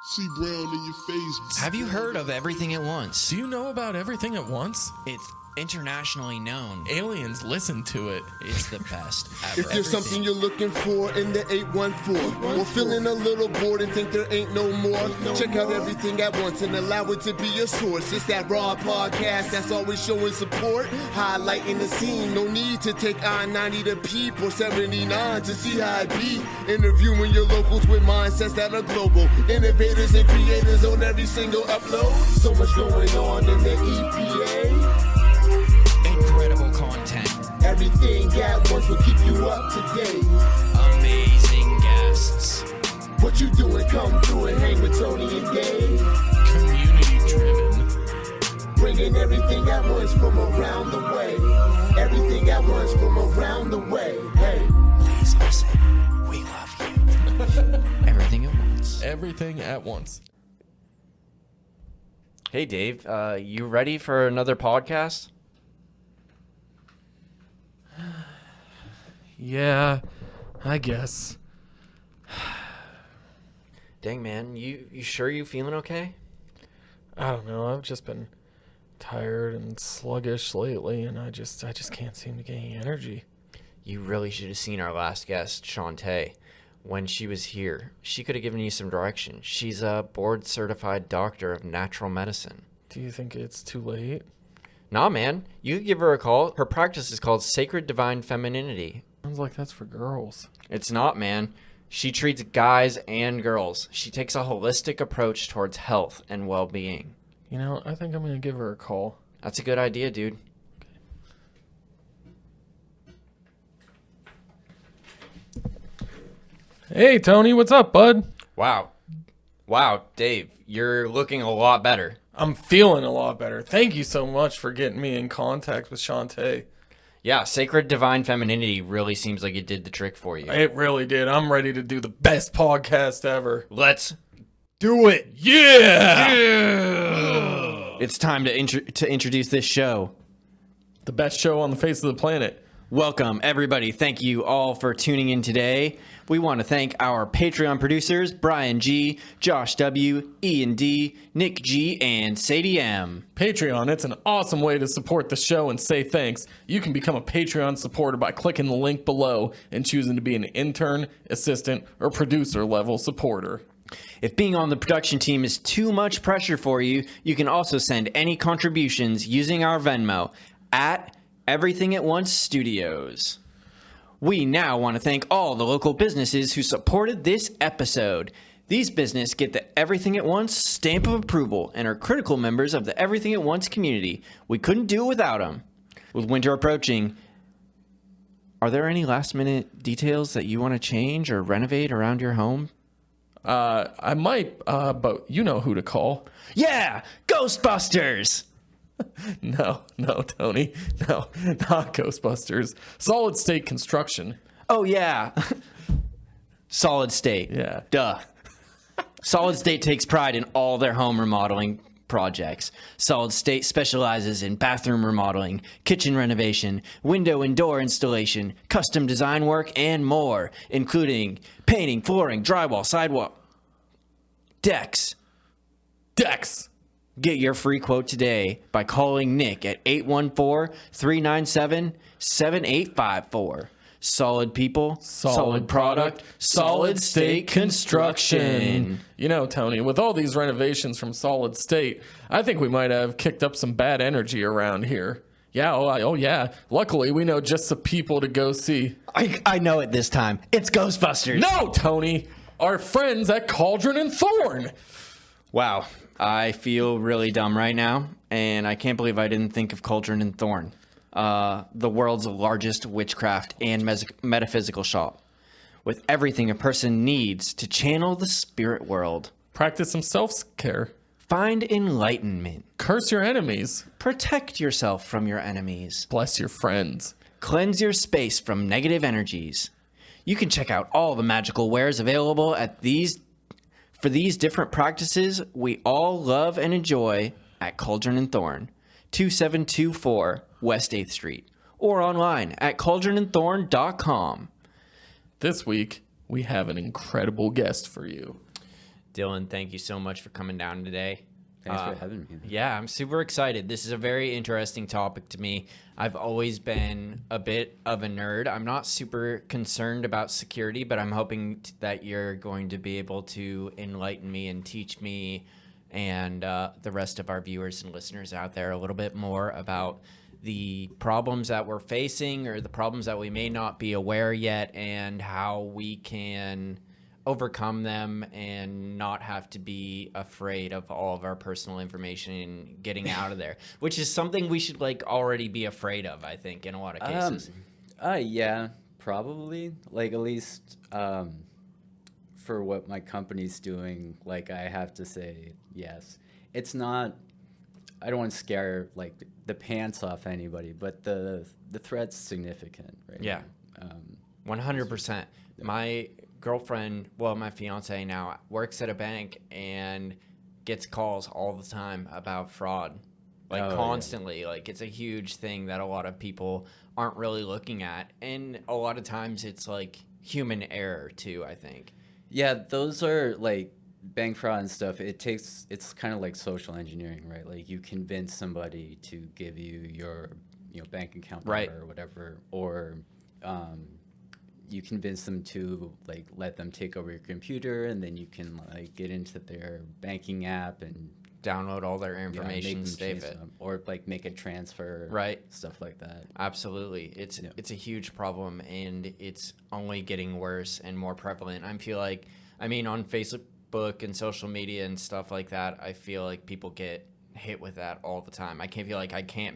See Brown in your face. Have you heard of Everything at Once? Do you know about Everything at Once? It's internationally known. Aliens listen to it. It's the best ever. If there's something you're looking for in the 814, or feeling a little bored and think there ain't no more, check out Everything at Once and allow it to be your source. It's that raw podcast that's always showing support, highlighting the scene. No need to take I-90 to Peep or 79 to see how it be. Interviewing your locals with mindsets that are global. Innovators and creators on every single upload. So much going on in the EPA. Incredible content. Everything at Once will keep you up to date. Amazing guests. What you doing? Come through and hang with Tony and Dave. Community driven. Bringing everything at once from around the way. Everything at once from around the way. Hey. Please listen. We love you. Everything at Once. Everything at Once. Hey, Dave, you ready for another podcast? Yeah, I guess. Dang, man, you sure you feeling okay? I don't know. I've just been tired and sluggish lately, and I just can't seem to get any energy. You really should have seen our last guest, Shantae. When she was here, she could have given you some direction. She's a board-certified doctor of natural medicine. Do you think it's too late? Nah, man, you could give her a call. Her practice is called Sacred Divine Femininity. Sounds like that's for girls. It's not, man. She treats guys and girls. She takes a holistic approach towards health and well-being. You know, I think I'm going to give her a call. That's a good idea, dude. Hey, Tony, what's up, bud? Wow, Dave, you're looking a lot better. I'm feeling a lot better. Thank you so much for getting me in contact with Shantae. Yeah, Sacred Divine Femininity really seems like it did the trick for you. It really did. I'm ready to do the best podcast ever. Let's do it. Yeah! It's time to introduce this show. The best show on the face of the planet. Welcome, everybody. Thank you all for tuning in today. We want to thank our Patreon producers, Brian G., Josh W., Ian D., Nick G., and Sadie M. Patreon, it's an awesome way to support the show and say thanks. You can become a Patreon supporter by clicking the link below and choosing to be an intern, assistant, or producer level supporter. If being on the production team is too much pressure for you, you can also send any contributions using our Venmo at Everything at Once Studios. We now want to thank all the local businesses who supported this episode. These businesses get the Everything at Once stamp of approval and are critical members of the Everything at Once community. We couldn't do it without them. With winter approaching, are there any last-minute details that you want to change or renovate around your home? I might, but you know who to call. Yeah! Ghostbusters! No, Tony. No, not Ghostbusters. Solid State Construction. Oh, yeah. Solid State. Yeah. Duh. Solid State takes pride in all their home remodeling projects. Solid State specializes in bathroom remodeling, kitchen renovation, window and door installation, custom design work, and more, including painting, flooring, drywall, sidewalk, decks. Get your free quote today by calling Nick at 814-397-7854. Solid people, solid product, Solid State Construction. You know, Tony, with all these renovations from Solid State, I think we might have kicked up some bad energy around here. Yeah, oh yeah. Luckily, we know just the people to go see. I know it this time. It's Ghostbusters. No, Tony! Our friends at Cauldron and Thorne! Wow, I feel really dumb right now, and I can't believe I didn't think of Cauldron and Thorne. The world's largest witchcraft and metaphysical shop, with everything a person needs to channel the spirit world. Practice some self-care. Find enlightenment. Curse your enemies. Protect yourself from your enemies. Bless your friends. Cleanse your space from negative energies. You can check out all the magical wares available for these different practices we all love and enjoy at Cauldron and Thorne, 2724 West 8th Street, or online at cauldronandthorne.com. This week, we have an incredible guest for you. Dylan, thank you so much for coming down today. Thanks for having me. Yeah, I'm super excited. This is a very interesting topic to me. I've always been a bit of a nerd. I'm not super concerned about security, but I'm hoping that you're going to be able to enlighten me and teach me and the rest of our viewers and listeners out there a little bit more about the problems that we're facing or the problems that we may not be aware yet and how we can overcome them and not have to be afraid of all of our personal information getting out of there, which is something we should like already be afraid of, I think, in a lot of cases. Yeah, probably. Like, at least for what my company's doing, like, I have to say yes. It's not, I don't want to scare like the pants off anybody, but the threat's significant, right? Yeah. 100%. My girlfriend, well, my fiance now, works at a bank and gets calls all the time about fraud, like constantly. Like, it's a huge thing that a lot of people aren't really looking at, and a lot of times it's like human error too, I think. Yeah, those are like bank fraud and stuff. It's kind of like social engineering, right? Like, you convince somebody to give you your bank account number or whatever, or you convince them to like let them take over your computer, and then you can like get into their banking app and download all their information, save it, or like make a transfer, stuff like that. Absolutely. It's a huge problem, and it's only getting worse and more prevalent. I feel like, I mean, on Facebook and social media and stuff like that, I feel like people get hit with that all the time. I can't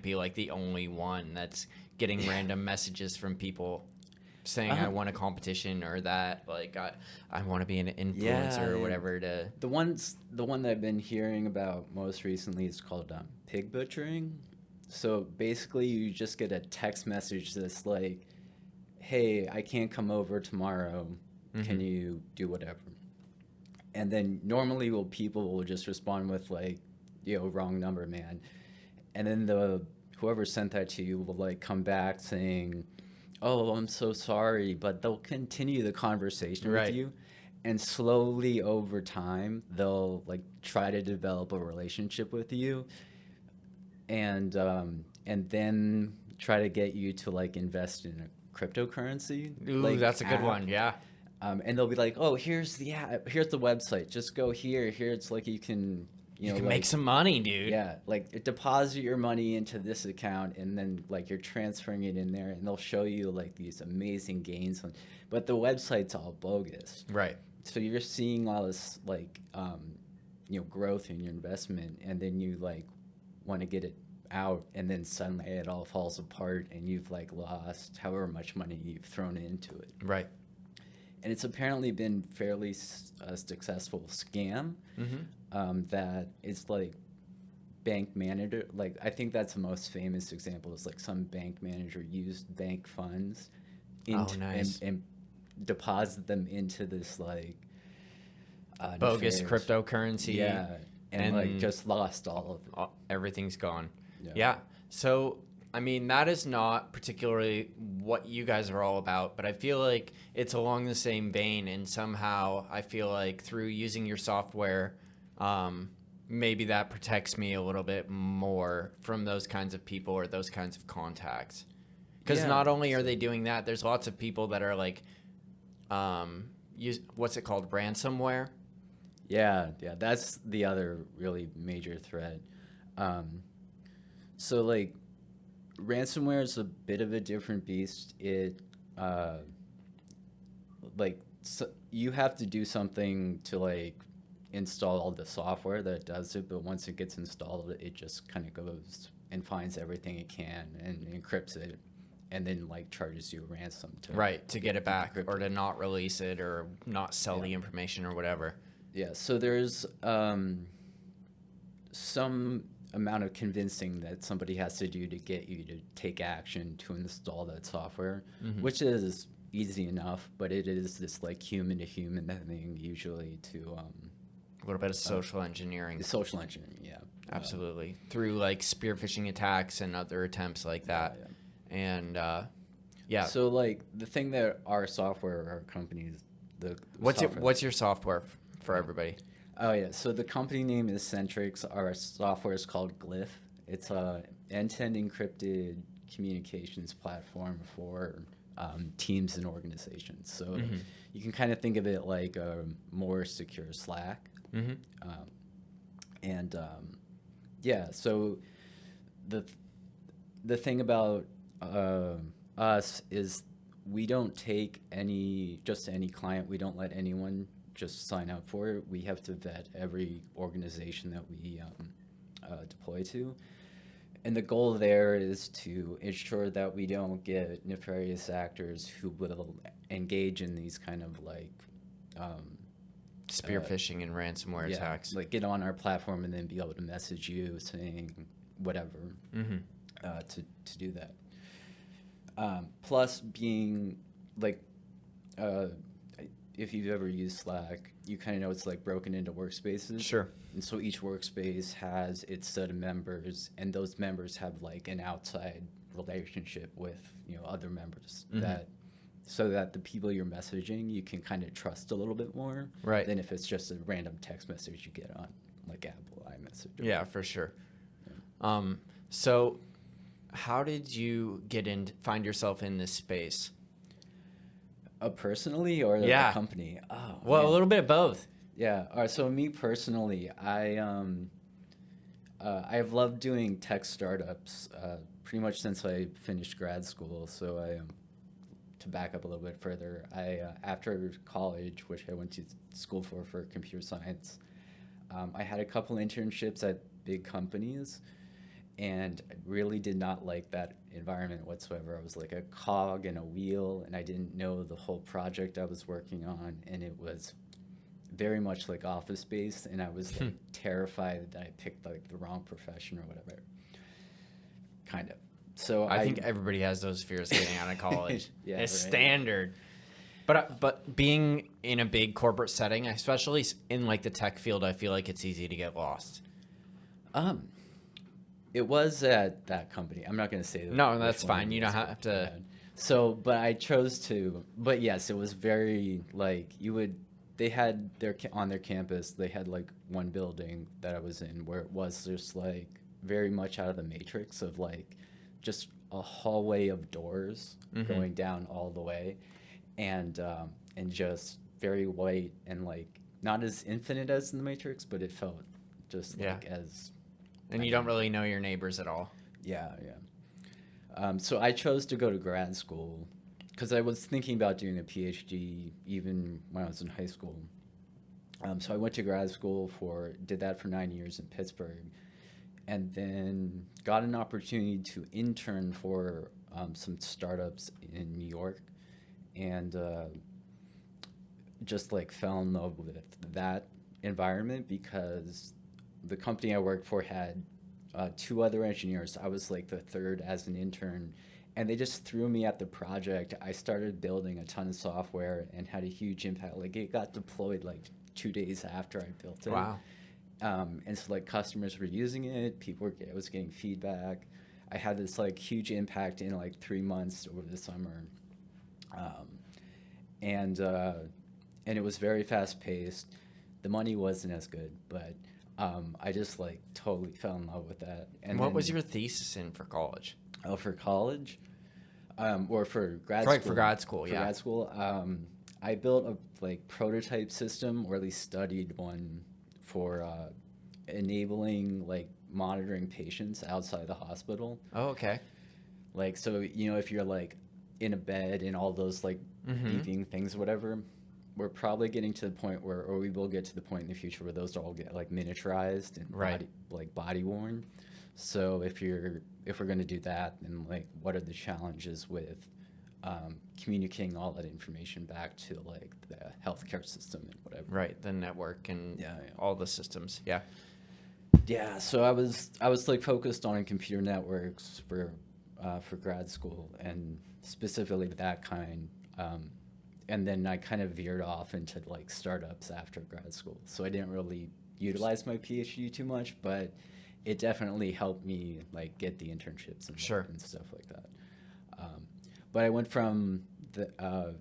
be like the only one that's getting random messages from people saying I want a competition or that like I want to be an influencer or whatever. The one that I've been hearing about most recently is called pig butchering. So basically, you just get a text message that's like, "Hey, I can't come over tomorrow. Can you do whatever?" And then normally, people will just respond with like, "Wrong number, man." And then whoever sent that to you will like come back saying, "Oh, I'm so sorry," but they'll continue the conversation with you, and slowly over time they'll like try to develop a relationship with you, and then try to get you to like invest in a cryptocurrency. Ooh, like, that's a good one. Yeah. And they'll be like, "Oh, here's the app, here's the website. Just go here. Here it's like you can." You can make some money, dude. Yeah, like deposit your money into this account, and then like you're transferring it in there, and they'll show you like these amazing gains. But the website's all bogus. Right. So you're seeing all this like, growth in your investment, and then you like want to get it out, and then suddenly it all falls apart, and you've like lost however much money you've thrown into it. Right. And it's apparently been fairly successful scam. That is like bank manager. Like, I think that's the most famous example is like some bank manager used bank funds and deposit them into this like bogus cryptocurrency. Yeah, and like just lost all of it. Everything's gone. Yeah. So, I mean, that is not particularly what you guys are all about, but I feel like it's along the same vein, and somehow I feel like through using your software, maybe that protects me a little bit more from those kinds of people or those kinds of contacts. Because not only are they doing that, there's lots of people that are like, what's it called, ransomware? Yeah, that's the other really major threat. So like, ransomware is a bit of a different beast. It you have to do something to like install the software that does it, but once it gets installed, it just kind of goes and finds everything it can and encrypts it, and then like charges you a ransom to get it back or to not release it or not sell the information or whatever. Yeah, so there's some amount of convincing that somebody has to do to get you to take action to install that software, which is easy enough, but it is this like human to human thing usually to a little bit of social engineering. Social engineering, yeah. Absolutely. Through like spear phishing attacks and other attempts like that. And So like the thing that our software, our companies, what's your software for everybody? Oh yeah, so the company name is Sentriqs. Our software is called Glyph. It's a end-to-end encrypted communications platform for teams and organizations. So you can kind of think of it like a more secure Slack. Yeah, so the thing about us is we don't take any client. We don't let anyone just sign up for it. We have to vet every organization that we deploy to. And the goal there is to ensure that we don't get nefarious actors who will engage in these kind of like Spear phishing and ransomware attacks. like get on our platform and then be able to message you saying whatever to do that. Plus being like, if you've ever used Slack, you kind of know it's like broken into workspaces. Sure. And so each workspace has its set of members, and those members have like an outside relationship with, you know, other members that, so that the people you're messaging, you can kind of trust a little bit more Right. than if it's just a random text message you get on like Apple iMessage. Yeah, for sure. So how did you find yourself in this space? Personally or the company? Oh, Well, man. a little bit of both. Yeah. All right. So me personally, I've loved doing tech startups pretty much since I finished grad school. So to back up a little bit further, after college, which I went to school for computer science, I had a couple internships at big companies, and I really did not like that environment whatsoever. I was like a cog in a wheel, and I didn't know the whole project I was working on, and it was very much like Office Space, and I was like terrified that I picked like the wrong profession or whatever. Kind of. So I think everybody has those fears getting out of college. Yeah, it's right. standard. But being in a big corporate setting, especially in like the tech field, I feel like it's easy to get lost. It was at that company. I'm not going to say that. No, that's fine. You don't have to. So, but I chose to. But yes, it was very like they had on their campus. They had like one building that I was in where it was just like very much out of the matrix of like just a hallway of doors going down all the way, and just very white and like not as infinite as in the Matrix, but it felt just like as. And you don't really know your neighbors at all. Yeah. So I chose to go to grad school because I was thinking about doing a PhD even when I was in high school. So I went to grad school did that for 9 years in Pittsburgh, and then got an opportunity to intern for some startups in New York, and just like fell in love with that environment because the company I worked for had 2 other engineers. I was like the third as an intern, and they just threw me at the project. I started building a ton of software and had a huge impact. Like it got deployed like 2 days after I built it. Wow. And so like customers were using it. I was getting feedback. I had this like huge impact in like 3 months over the summer. And it was very fast paced. The money wasn't as good, but I just like totally fell in love with that. And what was your thesis in for college? Oh, for college, or for grad school? For grad school, for grad school, I built a like prototype system, or at least studied one for enabling like monitoring patients outside the hospital. Oh, okay. Like, so you know, if you're like in a bed and all those like beeping things, or whatever. We're probably getting to the point or we will get to the point in the future where those all get like miniaturized and body worn. So if we're going to do that, then like what are the challenges with communicating all that information back to like the healthcare system and whatever? Right, the network and all the systems. Yeah. Yeah. So I was like focused on computer networks for grad school, and specifically that kind. And then I kind of veered off into like startups after grad school. So I didn't really utilize my PhD too much, but it definitely helped me like get the internships and stuff like that. But I went from a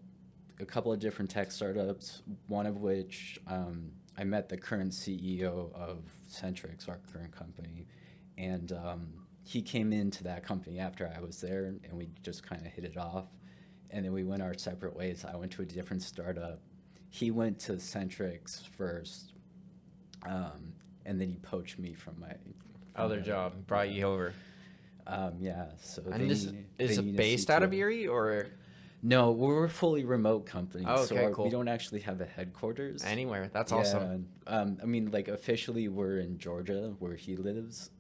couple of different tech startups, one of which I met the current CEO of Sentriqs, our current company, and he came into that company after I was there, and we just kind of hit it off. And then we went our separate ways. I went to a different startup. He went to Sentriqs first, and then he poached me from my Other job brought you over. Yeah. So And this is it based out of Erie or No, we're a fully remote company. Oh, so okay, cool. we don't actually have a headquarters. anywhere? That's Yeah, awesome. I mean, like officially we're in Georgia where he lives,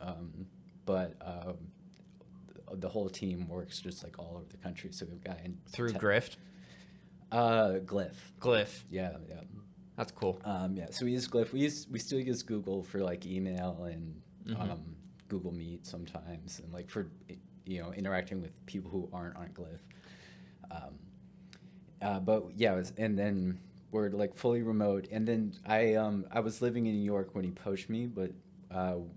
but the whole team works just like all over the country. So we've got in Through Grift, Glyph. Glyph. Yeah, yeah. That's cool. Yeah, so we use Glyph. We still use Google for like email and Google Meet sometimes, and like for interacting with people who aren't on Glyph. But yeah, and then we're like fully remote. And then I was living in New York when he poached me, but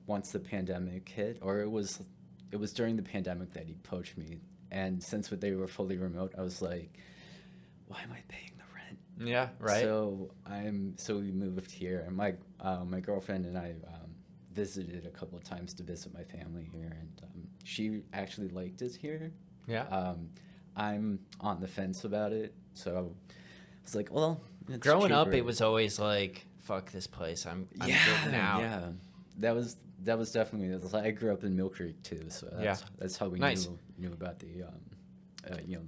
once the pandemic hit, or it was during the pandemic that he poached me. And since they were fully remote, I was like, why am I paying the rent? Yeah, right. So we moved here, and my girlfriend and I visited a couple of times to visit my family here, and she actually liked it here. Yeah. I'm on the fence about it, so I was like, well, it's Growing up, cheaper. it was always like, fuck this place. I'm good now. Yeah, that was definitely. I grew up in Mill Creek too, so that's how we Nice. knew about the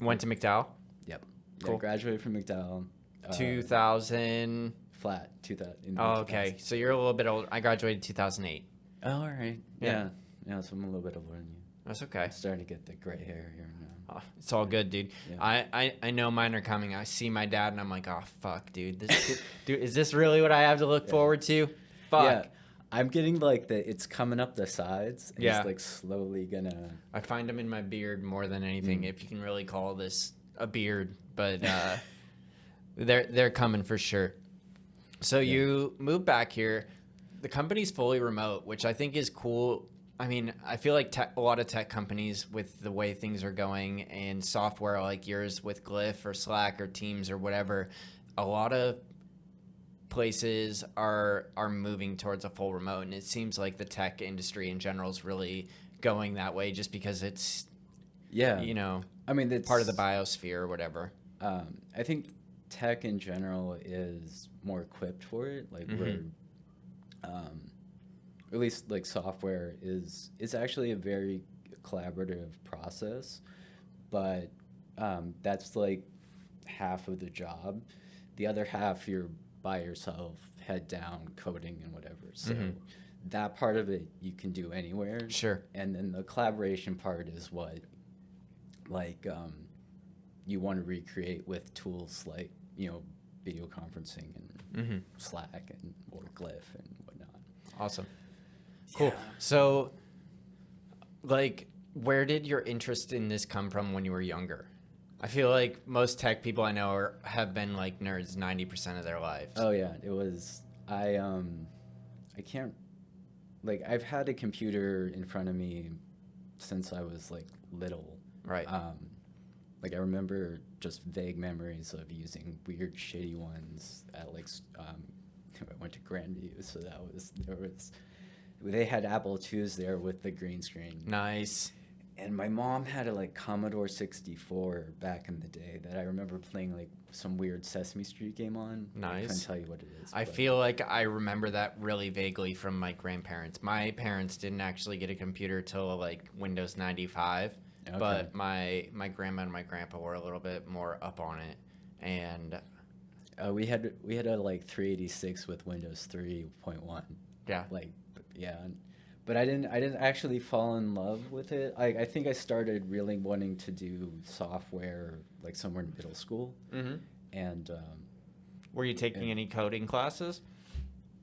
Went to McDowell. Yep. Cool. Yeah, graduated from McDowell. 2000. Flat 2000. Oh, okay. So you're a little bit old. I graduated 2008. Oh, all right. Yeah. Yeah. So I'm a little bit older than you. That's okay. I'm starting to get the gray hair here now. Oh, it's all good, dude. Yeah. I know mine are coming. I see my dad, and I'm like, oh fuck, dude. Dude, is this really what I have to look forward to? Fuck. Yeah. I'm getting like it's coming up the sides. And Yeah. It's like slowly gonna. I find them in my beard more than anything, if you can really call this a beard. But they're coming for sure. So you moved back here. The company's fully remote, which I think is cool. I mean, I feel like a lot of tech companies, with the way things are going, and software like yours with Glyph or Slack or Teams or whatever, a lot of places are moving towards a full remote, and it seems like the tech industry in general is really going that way, just because it's Yeah. I mean, it's part of the biosphere or whatever. I think tech in general is more equipped for it. Like we're, at least like software is actually a very collaborative process, but that's like half of the job. The other half you're by yourself, head down, coding and whatever. So that part of it you can do anywhere. Sure. And then the collaboration part is what, like, you want to recreate with tools like video conferencing and Slack and or Glyph and whatnot. Awesome. Cool. So, like, where did your interest in this come from when you were younger? I feel like most tech people I know have been like nerds 90% of their lives. Oh yeah, it was. I can't. Like, I've had a computer in front of me since I was like little. Right. Like I remember just vague memories of using weird, shitty ones at like. I went to Grandview, so they had Apple IIs there with the green screen. Nice. And my mom had a like Commodore 64 back in the day that I remember playing like some weird Sesame Street game on. Nice. I couldn't tell you what it is. I feel like I remember that really vaguely from my grandparents. My parents didn't actually get a computer till like Windows 95, but my grandma and my grandpa were a little bit more up on it. And we had a like 386 with Windows 3.1. yeah. Like yeah. But I didn't actually fall in love with it. I think I started really wanting to do software like somewhere in middle school. Mm-hmm. And were you taking any coding classes?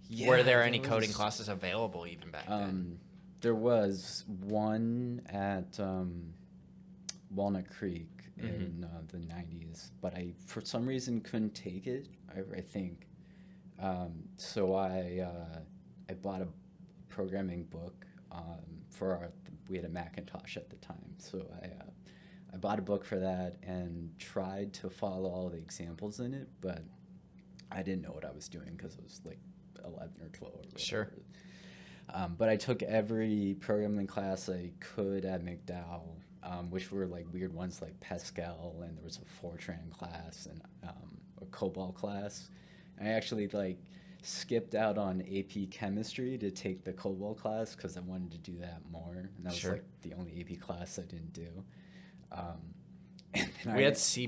yeah, Were there any coding classes available even back then? There was one at Walnut Creek in the 90s, but I for some reason couldn't take it. I think so. I bought a programming book we had a Macintosh at the time, so I bought a book for that and tried to follow all the examples in it, but I didn't know what I was doing because it was like 11 or 12 or whatever. Sure. But I took every programming class I could at Magickal, which were like weird ones like Pascal, and there was a Fortran class and a COBOL class. I actually like skipped out on AP chemistry to take the COBOL class because I wanted to do that more, and that was like the only AP class I didn't do. We had C++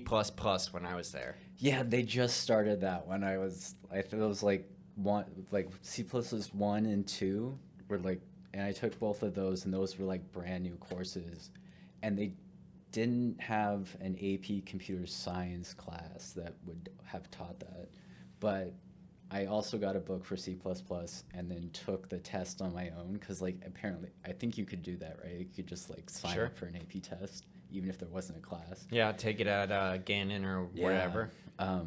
when I was there. Yeah, they just started that when I thought it was like C++ 1 and 2 were like, and I took both of those, and those were like brand new courses, and they didn't have an AP computer science class that would have taught that. But I also got a book for C++ and then took the test on my own because like apparently I think you could do that, right? You could just like sign up for an AP test even if there wasn't a class. Yeah, take it at Gannon or whatever. I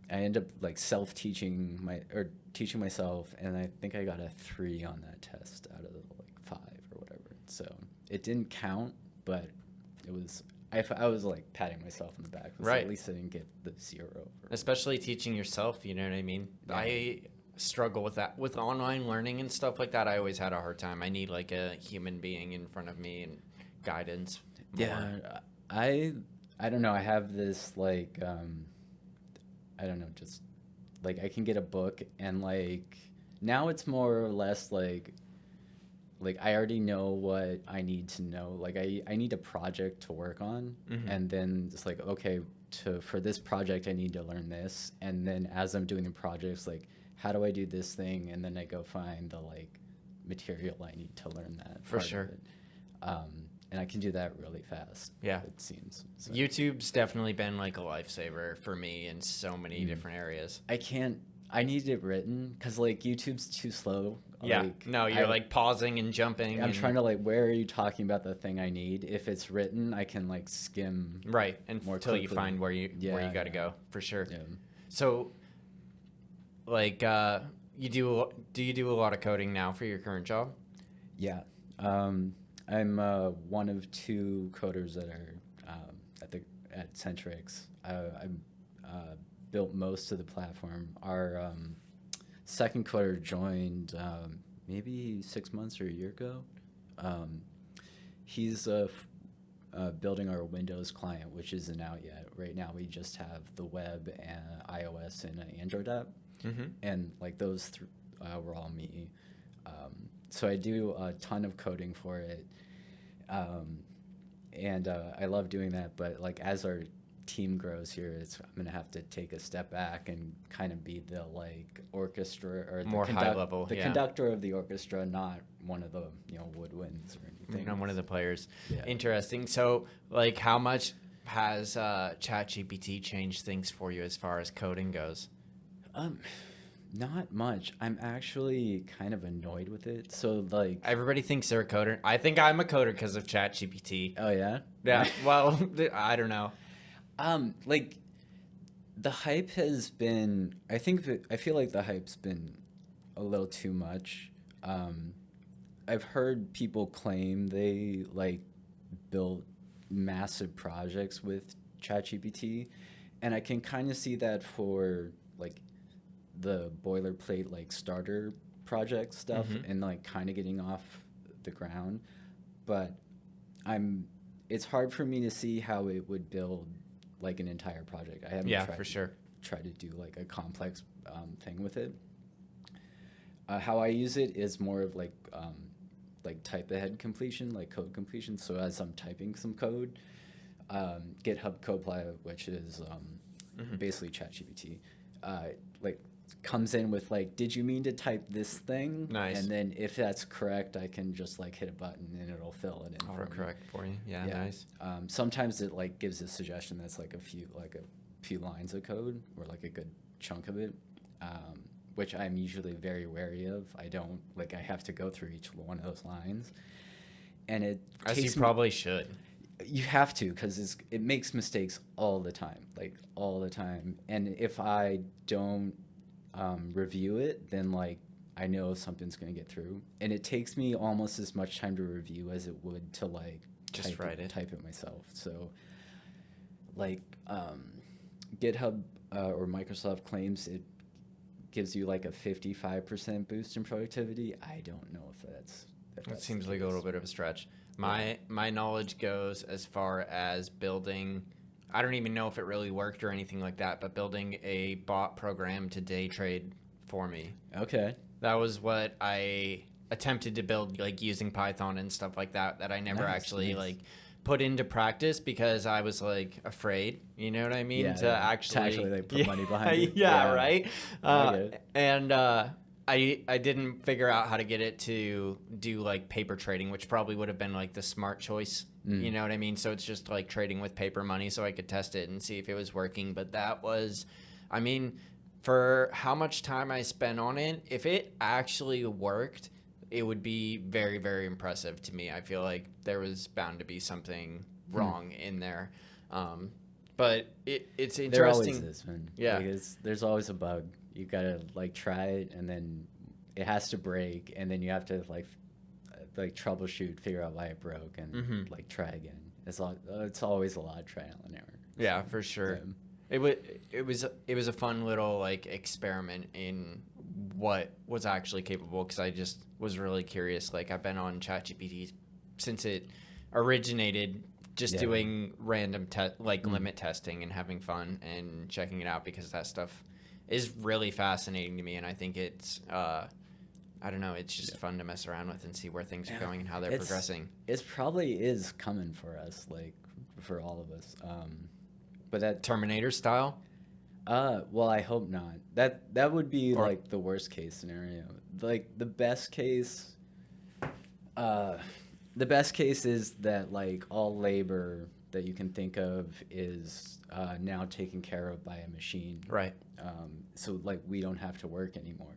ended up like teaching myself, and I think I got a 3 on that test out of like 5 or whatever. So it didn't count, but it was. I was like patting myself on the back. Right. At least I didn't get the 0. Especially teaching yourself, you know what I mean? Yeah. I struggle with that. With online learning and stuff like that, I always had a hard time. I need like a human being in front of me and guidance. Yeah, I don't know. I have this like I don't know, just like I can get a book and like now it's more or less like I already know what I need to know. Like I need a project to work on, and then it's like okay, for this project I need to learn this, and then as I'm doing the projects, like how do I do this thing, and then I go find the like material I need to learn that. For sure. And I can do that really fast. Yeah, it seems. So. YouTube's definitely been like a lifesaver for me in so many different areas. I need it written because like YouTube's too slow. Yeah, like, no, you're like pausing and jumping. I'm trying to like, where are you talking about the thing I need? If it's written, I can like skim. Right, until you find where you got to go for sure. Yeah. So, like, do you do a lot of coding now for your current job? Yeah, I'm one of 2 coders that are at Sentriqs. I built most of the platform. Our second coder joined maybe 6 months or a year ago. He's building our Windows client, which isn't out yet. Right now, we just have the web and iOS and an Android app, and like those were all me. So I do a ton of coding for it, and I love doing that. But like as our team grows here, I'm gonna have to take a step back and kind of be the like orchestra or more high level, the conductor of the orchestra, not one of the woodwinds or anything. Not one of the players. Yeah. Interesting. So like, how much has ChatGPT changed things for you as far as coding goes? Not much. I'm actually kind of annoyed with it. So like everybody thinks they're a coder. I think I'm a coder because of ChatGPT. Oh yeah? Yeah. Well, I don't know. Like the hype has been, I feel like the hype's been a little too much. I've heard people claim they like built massive projects with ChatGPT, and I can kind of see that for like the boilerplate like starter project stuff and like kind of getting off the ground, but it's hard for me to see how it would build like an entire project. I haven't tried to do like a complex thing with it. How I use it is more of like type ahead completion, like code completion. So as I'm typing some code, GitHub Copilot, which is basically ChatGPT, like comes in with like, did you mean to type this thing? Nice. And then if that's correct, I can just like hit a button and it'll fill it in. Correct for you. Yeah, nice. Sometimes it like gives a suggestion that's like a few lines of code or like a good chunk of it, which I'm usually very wary of. I have to go through each one of those lines, and it as you probably should. You have to, because it makes mistakes all the time, and if I don't review it, then like I know something's going to get through, and it takes me almost as much time to review as it would to like just type it myself. So like GitHub or Microsoft claims it gives you like a 55% boost in productivity. I don't know if that's. That seems like a little bit of a stretch. My knowledge goes as far as building. I don't even know if it really worked or anything like that, but building a bot program to day trade for me. Okay. That was what I attempted to build, like using Python and stuff like that. That I never actually like put into practice because I was like afraid. You know what I mean? Yeah, to actually like put money behind it. Yeah, right. Get it. I didn't figure out how to get it to do like paper trading, which probably would have been like the smart choice. You know what I mean? So it's just like trading with paper money so I could test it and see if it was working. But that was, I mean, for how much time I spent on it, if it actually worked, it would be very, very impressive to me. I feel like there was bound to be something wrong in there. But it's interesting. There always is, man. Yeah. Like there's always a bug. You gotta like try it, and then it has to break, and then you have to like troubleshoot, figure out why it broke, and like try again. It's always a lot of trial and error. Yeah, for sure. It was a fun little like experiment in what was actually capable, because I just was really curious. Like I've been on ChatGPT since it originated, just doing random limit testing and having fun and checking it out, because that stuff is really fascinating to me, and I think it's I don't know, it's just fun to mess around with and see where things are going and how they're progressing. It probably is coming for us, like for all of us. But that Terminator style? Well, I hope not. That would be like the worst case scenario. Like the best case is that like all labor that you can think of is now taken care of by a machine. Right. So like we don't have to work anymore.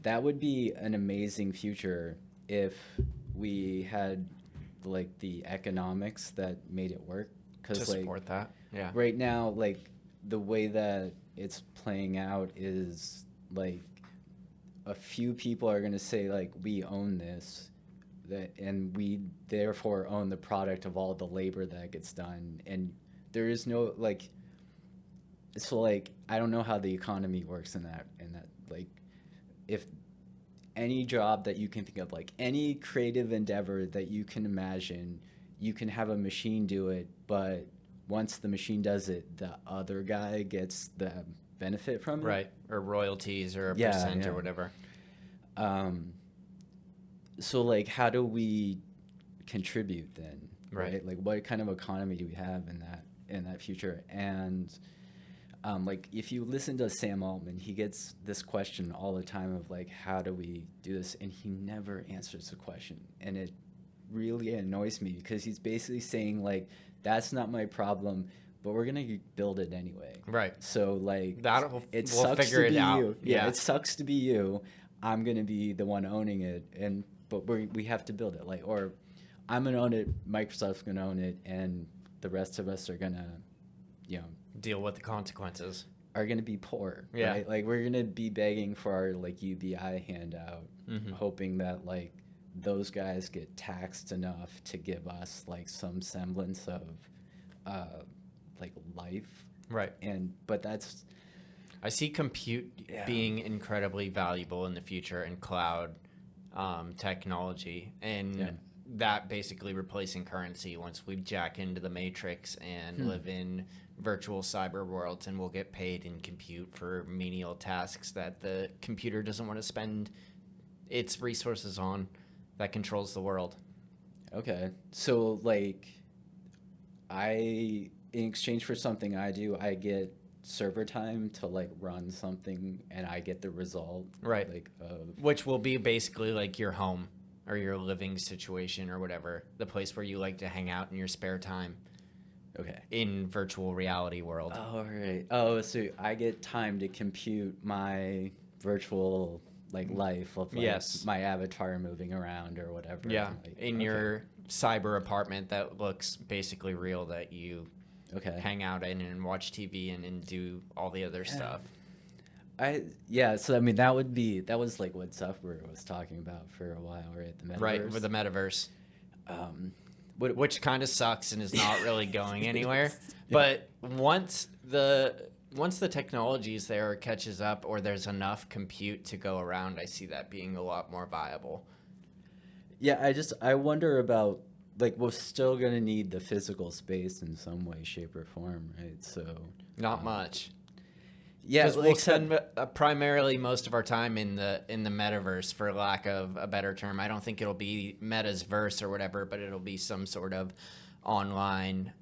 That would be an amazing future if we had like the economics that made it work. To support that. Yeah. Right now, like the way that it's playing out is like a few people are going to say like we own this, and we therefore own the product of all the labor that gets done, and there is no like, so like I don't know how the economy works in that like if any job that you can think of, like any creative endeavor that you can imagine, you can have a machine do it, but once the machine does it, the other guy gets the benefit from it. Right, or royalties or a percent or whatever. So like how do we contribute then? Right. Like what kind of economy do we have in that future? And like if you listen to Sam Altman, he gets this question all the time of like, how do we do this? And he never answers the question. And it really annoys me because he's basically saying like, that's not my problem, but we're going to build it anyway. Right. So like we'll sucks figure to it be out. you. Yeah, it sucks to be you. I'm going to be the one owning it. But we have to build it. Like, or I'm going to own it, Microsoft's going to own it, and the rest of us are going to, deal with the consequences. Are going to be poor. Yeah. Right? Like we're going to be begging for our like UBI handout, hoping that like those guys get taxed enough to give us like some semblance of like life. Right. But that's, I see compute being incredibly valuable in the future, and cloud technology, and that basically replacing currency once we jack into the matrix and live in virtual cyber worlds, and we'll get paid in compute for menial tasks that the computer doesn't want to spend its resources on, that controls the world. Okay. So like in exchange for something I do, I get server time to like run something, and I get the result. Right. Like which will be basically like your home or your living situation or whatever, the place where you like to hang out in your spare time. Okay. In virtual reality world. Oh, right. Oh, so I get time to compute my virtual like life of like my avatar moving around or whatever. Yeah. Like, in your cyber apartment that looks basically real, that you hang out in and watch TV and do all the other stuff. So I mean that was like what software was talking about for a while, right? The metaverse. Right, with the metaverse. Which kind of sucks and is not really going anywhere. But once the once the technology is there or catches up or there's enough compute to go around, I see that being a lot more viable. Yeah, I wonder about, like, we're still going to need the physical space in some way, shape, or form, right? So Not much. yeah, Because we'll except- spend primarily most of our time in the metaverse, for lack of a better term. I don't think it'll be Meta's verse or whatever, but it'll be some sort of online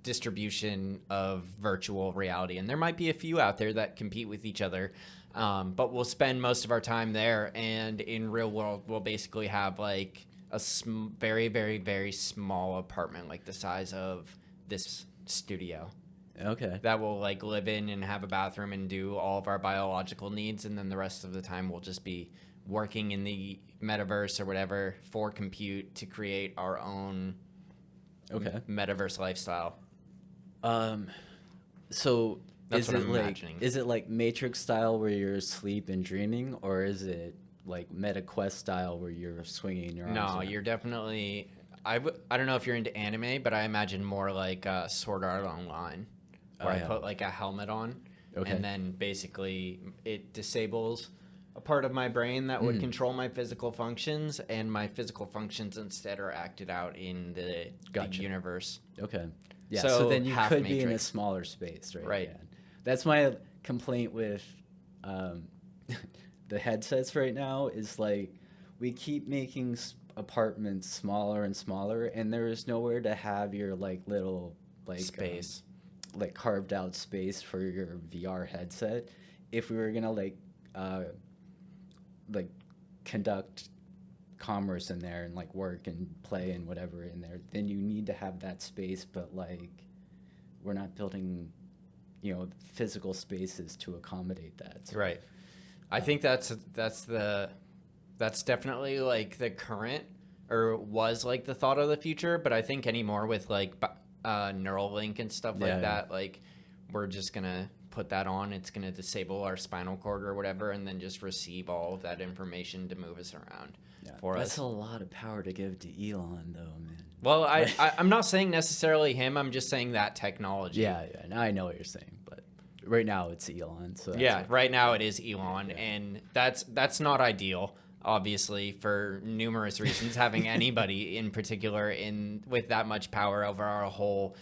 distribution of virtual reality. And there might be a few out there that compete with each other, but we'll spend most of our time there. And in real world, we'll basically have like a very, very, very small apartment, like the size of this studio, Okay. that we'll like live in and have a bathroom and do all of our biological needs. And then the rest of the time we'll just be working in the metaverse or whatever for compute to create our own Okay. metaverse lifestyle. So That's is what it I'm like imagining. is it like Matrix style where you're asleep and dreaming, or is it like MetaQuest style where you're swinging your arms? No, around? you're definitely. I don't know if you're into anime, but I imagine more like Sword Art Online, where Oh, I yeah. put like a helmet on, Okay. and then basically it disables a part of my brain that would control my physical functions, and my physical functions instead are acted out in the Gotcha. universe. Okay. Yeah. So So then you half could be in a Matrix. smaller space, right? Right. Yeah. That's my complaint with the headsets right now. Is like we keep making apartments smaller and smaller, and there is nowhere to have your like little like Space. like carved out space for your VR headset. If we were gonna like conduct commerce in there and like work and play and whatever in there, then you need to have that space. But like, we're not building, physical spaces to accommodate that. So, Right. I think that's definitely like the current, or was like the thought of the future. But I think anymore with like Neuralink and stuff like Yeah. that, like we're just gonna put that on. It's gonna disable our spinal cord or whatever, and then just receive all of that information to move us around for That's us. a lot of power to give to Elon, though, man. Well, I'm not saying necessarily him. I'm just saying that technology. Yeah, now I know what you're saying, but right now it's Elon. So that's Yeah, it. right now it is Elon, and that's not ideal, obviously, for numerous reasons. Having anybody in particular with that much power over our whole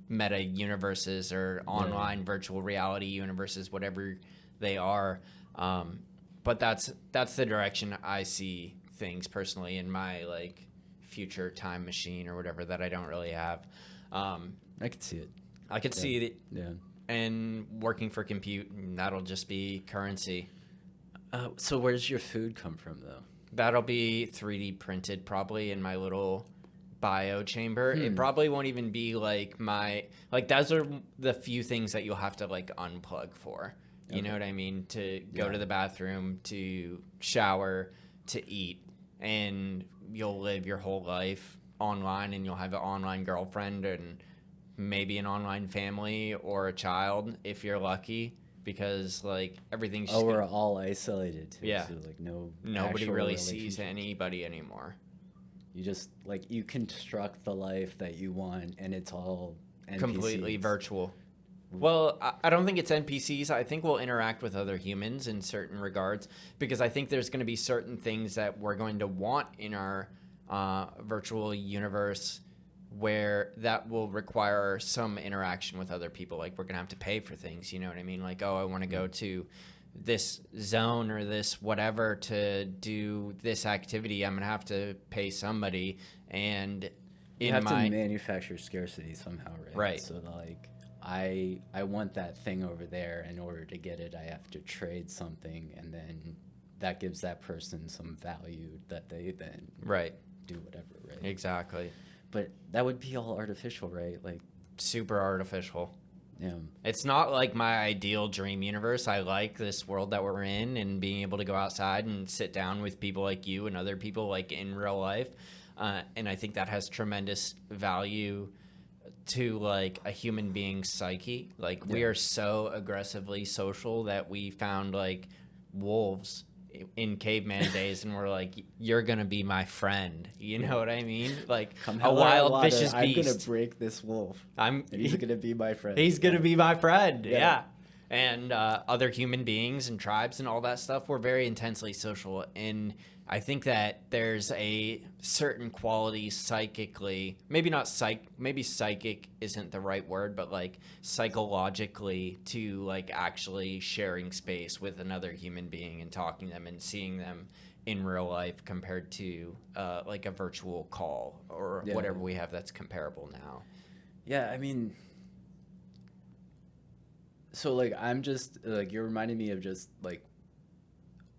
meta universes or online virtual reality universes, whatever they are. But that's the direction I see things personally in my like future time machine or whatever that I don't really have. I could see it. I could see it. Yeah. And working for compute, and that'll just be currency. So where does your food come from, though? That'll be 3D printed probably in my little bio chamber. It probably won't even be like those are the few things that you'll have to like unplug for. You know what I mean? To go to the bathroom, to shower, to eat, and you'll live your whole life online, and you'll have an online girlfriend and maybe an online family or a child if you're lucky, because like everything's just We're all isolated too. Yeah. So like nobody actual really sees relationship. anybody anymore. You just like you construct the life that you want, and it's all NPCs. Completely virtual. Well, I don't think it's NPCs. I think we'll interact with other humans in certain regards, because I think there's going to be certain things that we're going to want in our virtual universe where that will require some interaction with other people. Like we're going to have to pay for things, you know what I mean? Like, oh, I want to go to this zone or this whatever to do this activity. I'm going to have to pay somebody. And You in have my to manufacture scarcity somehow, right? Right. So like I want that thing over there. In order to get it, I have to trade something, and then that gives that person some value that they then right, do whatever, right? exactly. But that would be all artificial, right? Like, Super artificial. yeah. It's not like my ideal dream universe. I like this world that we're in and being able to go outside and sit down with people like you and other people like in real life. And I think that has tremendous value to like a human being's psyche. Like we are so aggressively social that we found like wolves in caveman days, and we're like, you're gonna be my friend. You know what I mean? Like Come a hell or high wild, water, vicious I'm gonna beast. break this wolf. And He's gonna be my friend. He's gonna be my friend. Yeah. Yeah. And other human beings and tribes and all that stuff, we're very intensely social. And I think that there's a certain quality psychically, maybe psychic isn't the right word, but like psychologically, to like actually sharing space with another human being and talking to them and seeing them in real life compared to like a virtual call or whatever we have that's comparable now. Yeah, I mean, so like I'm just like, you're reminding me of just like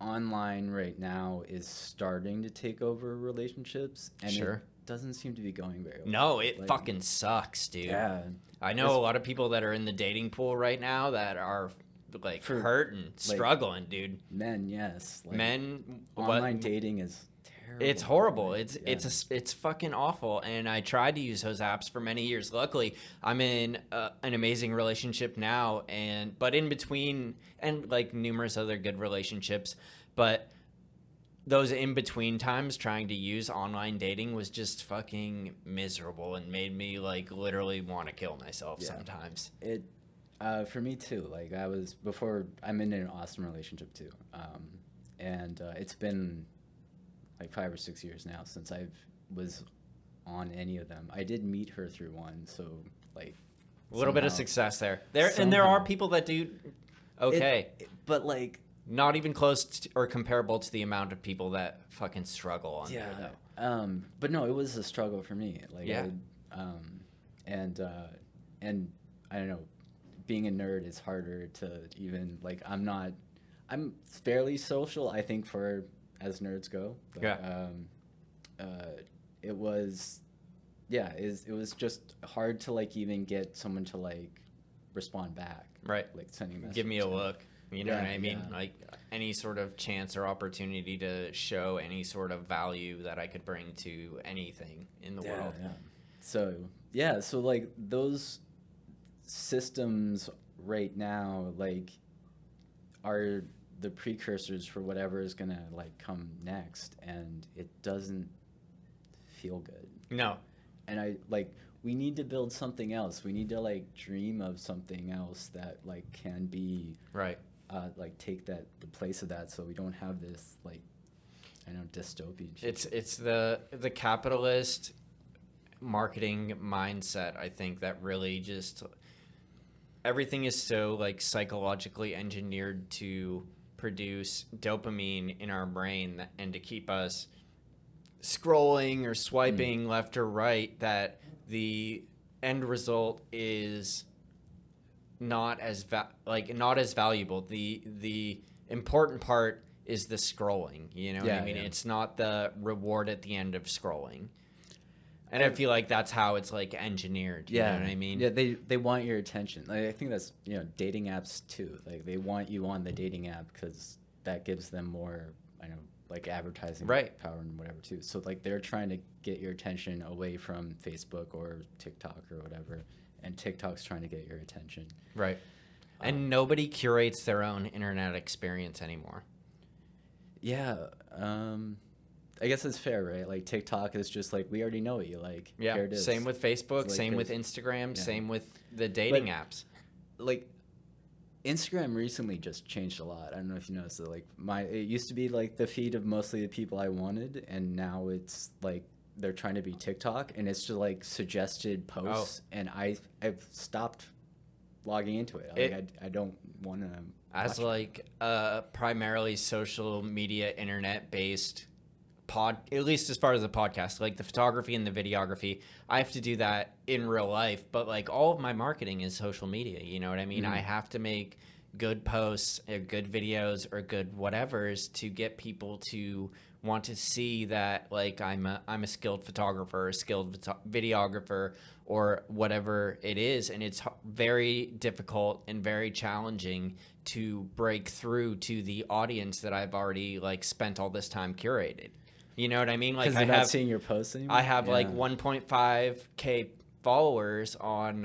online right now is starting to take over relationships, and Sure. it doesn't seem to be going very well. No, it Like, fucking sucks, dude. yeah. I know a lot of people that are in the dating pool right now that are like hurting, struggling, dude. Men, yes. Like, Men, online dating is terrible. it's horrible. Like, It's fucking awful. And I tried to use those apps for many years. Luckily, I'm in an amazing relationship now, but in between, and like numerous other good relationships, but those in between times trying to use online dating was just fucking miserable and made me like literally want to kill myself sometimes. It for me too. Like I'm in an awesome relationship too, and it's been like 5 or 6 years now since I was on any of them. I did meet her through one, so like A little bit of somehow- success there. And there are people that do okay. But like, Not even close to, or comparable to the amount of people that fucking struggle on there, though. but no, it was a struggle for me. Like, Yeah. and I don't know, being a nerd is harder to even like. I'm fairly social, I think, as nerds go. But, Yeah. It was, it was just hard to like even get someone to like respond back. Right. Like sending messages. Give me a look. You know Yeah, what I mean? yeah. Like any sort of chance or opportunity to show any sort of value that I could bring to anything in the world. Yeah. So like those systems right now, like, are the precursors for whatever is gonna like come next, and it doesn't feel good. No. And we need to build something else. We need to like dream of something else that like can be Right. like take the place of that, so we don't have this like, I know, dystopian shit. It's the capitalist marketing mindset, I think, that really just everything is so like psychologically engineered to produce dopamine in our brain and to keep us scrolling or swiping left or right, that the end result is not as valuable. The important part is the scrolling, you know what I mean? Yeah. It's not the reward at the end of scrolling. And I feel like that's how it's like engineered, you know what I mean? Yeah, they want your attention. Like, I think that's, dating apps too. Like, they want you on the dating app because that gives them more, like advertising power and whatever too. So like they're trying to get your attention away from Facebook or TikTok or whatever, and TikTok's trying to get your attention. Right. And nobody curates their own internet experience anymore. Yeah, I guess it's fair, right? Like TikTok is just like, we already know what you like. Yeah. Here it is. Same with Facebook, It's like same with this- Instagram, yeah. same with the dating apps. Like Instagram recently just changed a lot. I don't know if you noticed that. Like it used to be like the feed of mostly the people I wanted, and now it's like they're trying to be TikTok, and it's just like suggested posts, and I've stopped logging into it. Like, I don't want to. As like a primarily social media internet based at least as far as the podcast, like the photography and the videography, I have to do that in real life, but like all of my marketing is social media, you know what I mean? I have to make good posts or good videos or good whatevers to get people to want to see that like I'm a skilled photographer, a skilled videographer, or whatever it is. And it's very difficult and very challenging to break through to the audience that I've already like spent all this time curated. You know what I mean? Like Because they're not seeing your posts anymore. I have like 1.5K followers on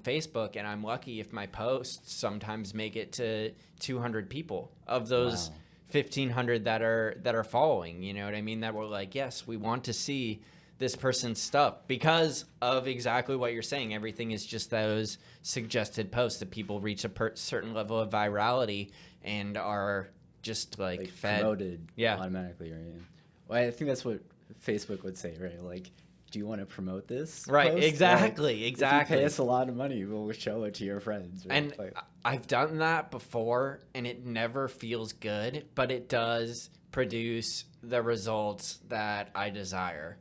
Facebook, and I'm lucky if my posts sometimes make it to 200 people. Of those 1,500 that are following, you know what I mean, that were like, yes, we want to see this person's stuff because of exactly what you're saying. Everything is just those suggested posts that people reach a certain level of virality and are just like fed. Promoted Yeah. automatically, right? Well, I think that's what Facebook would say, right? Like, do you want to promote this? Right, post? exactly, Like, exactly. If you pay us a lot of money, we'll show it to your friends. Right? And Like, I've done that before, and it never feels good, but it does produce the results that I desire,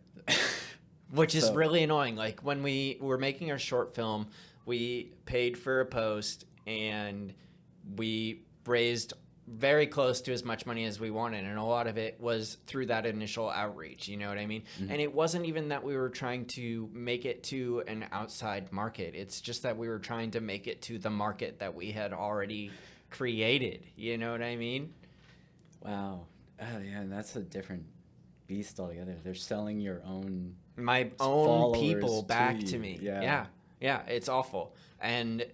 which is really annoying. Like when we were making our short film, we paid for a post, and we raised very close to as much money as we wanted, and a lot of it was through that initial outreach, you know what I mean? And it wasn't even that we were trying to make it to an outside market. It's just that we were trying to make it to the market that we had already created, you know what I mean? wow. Oh, yeah, and that's a different beast altogether. They're selling your own My own people followers back to to you. me. Yeah. Yeah, it's awful. And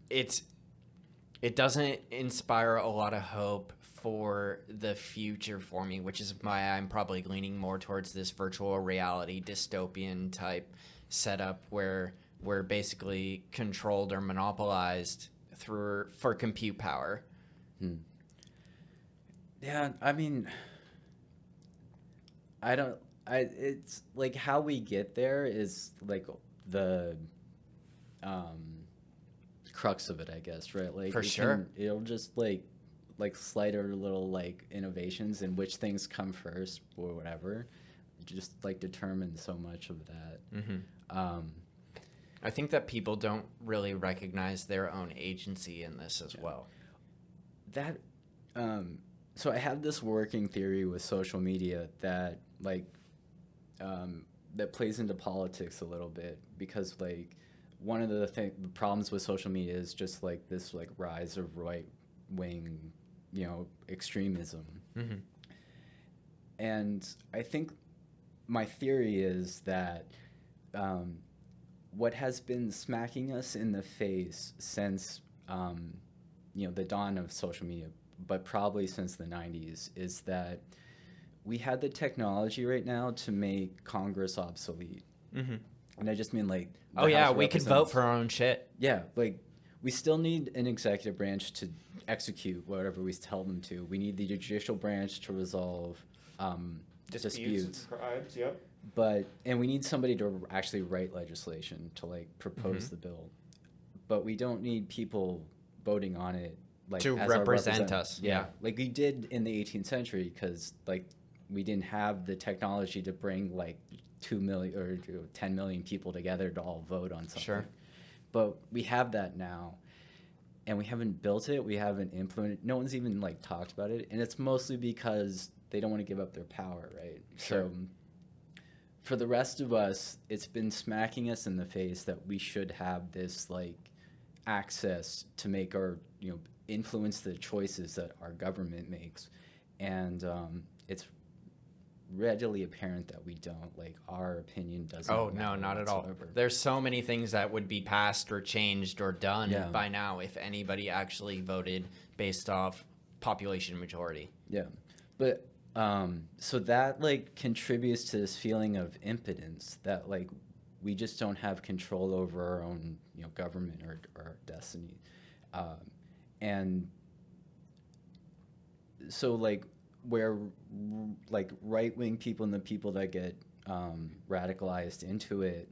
it doesn't inspire a lot of hope for the future for me, which is why I'm probably leaning more towards this virtual reality dystopian type setup where we're basically controlled or monopolized for compute power. Yeah, I mean, it's like how we get there is like the crux of it, I guess, right? Like For sure. It'll just like slighter little like innovations in which things come first or whatever, just like determine so much of that. I think that people don't really recognize their own agency in this as well. That so I have this working theory with social media that like that plays into politics a little bit, because like one of the problems with social media is just like this like rise of right wing, you know, extremism. And I think my theory is that what has been smacking us in the face since you know, the dawn of social media, but probably since the 90s, is that we had the technology right now to make Congress obsolete. And I just mean like, Oh yeah, we could vote for our own shit. Yeah, like we still need an executive branch to execute whatever we tell them to. We need the judicial branch to resolve disputes. Crimes, yep. And we need somebody to actually write legislation to like propose the bill. But we don't need people voting on it like To as our represent us, yeah. like we did in the 18th century, because like we didn't have the technology to bring like 2 million or 10 million people together to all vote on something. Sure. But we have that now, and we haven't built it. We haven't implemented. No one's even like talked about it, and it's mostly because they don't want to give up their power, right? Sure. So for the rest of us, it's been smacking us in the face that we should have this like access to make our, you know, influence the choices that our government makes, and it's readily apparent that we don't. Like our opinion doesn't. Oh no, matter not at all. whatsoever. There's so many things that would be passed or changed or done Yeah. by now if anybody actually voted based off population majority. Yeah, but so that like contributes to this feeling of impotence, that like we just don't have control over our own, you know, government or our destiny, and so like where like right wing people and the people that get radicalized into it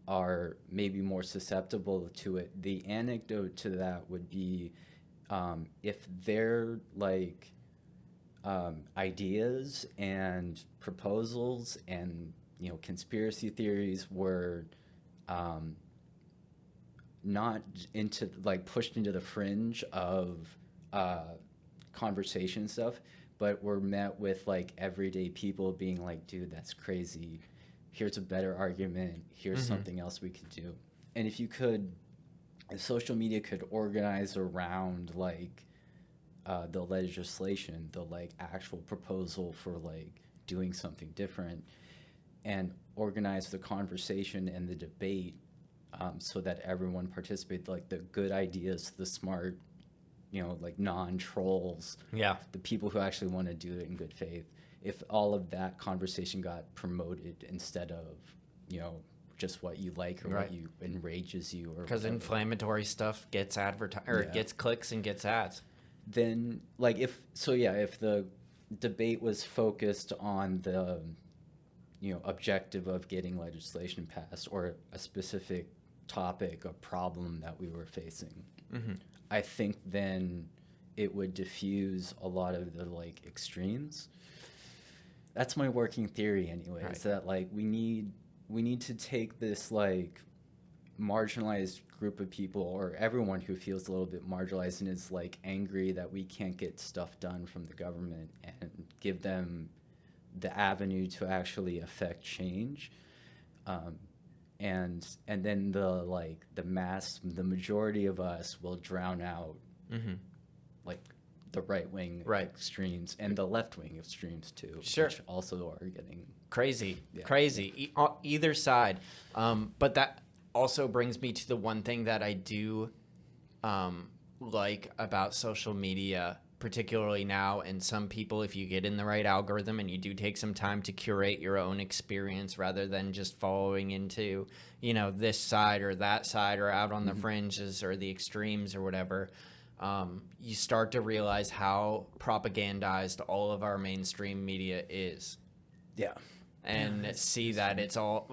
are maybe more susceptible to it. The anecdote to that would be if their like ideas and proposals and, you know, conspiracy theories were not into like pushed into the fringe of conversation stuff, but were met with like everyday people being like, dude, that's crazy. Here's a better argument. Here's something else we could do. And if social media could organize around like the legislation, the like actual proposal for like doing something different, and organize the conversation and the debate so that everyone participates, like the good ideas, the smart like non-trolls, the people who actually want to do it in good faith, if all of that conversation got promoted instead of, just what you like or what you enrages you, or because inflammatory stuff gets advertised or gets clicks and gets ads. Then if the debate was focused on the objective of getting legislation passed or a specific topic, a problem that we were facing, I think then it would diffuse a lot of the extremes. That's my working theory anyway, is that we need to take this marginalized group of people, or everyone who feels a little bit marginalized and is angry that we can't get stuff done from the government, and give them the avenue to actually affect change. And then the majority of us will drown out the right-wing extremes and the left-wing extremes too, which also are getting crazy. Either side. But that also brings me to the one thing that I do like about social media, particularly now, and some people, if you get in the right algorithm and you do take some time to curate your own experience rather than just following into, this side or that side, or out on the fringes or the extremes or whatever, you start to realize how propagandized all of our mainstream media is. Yeah. And see that it's all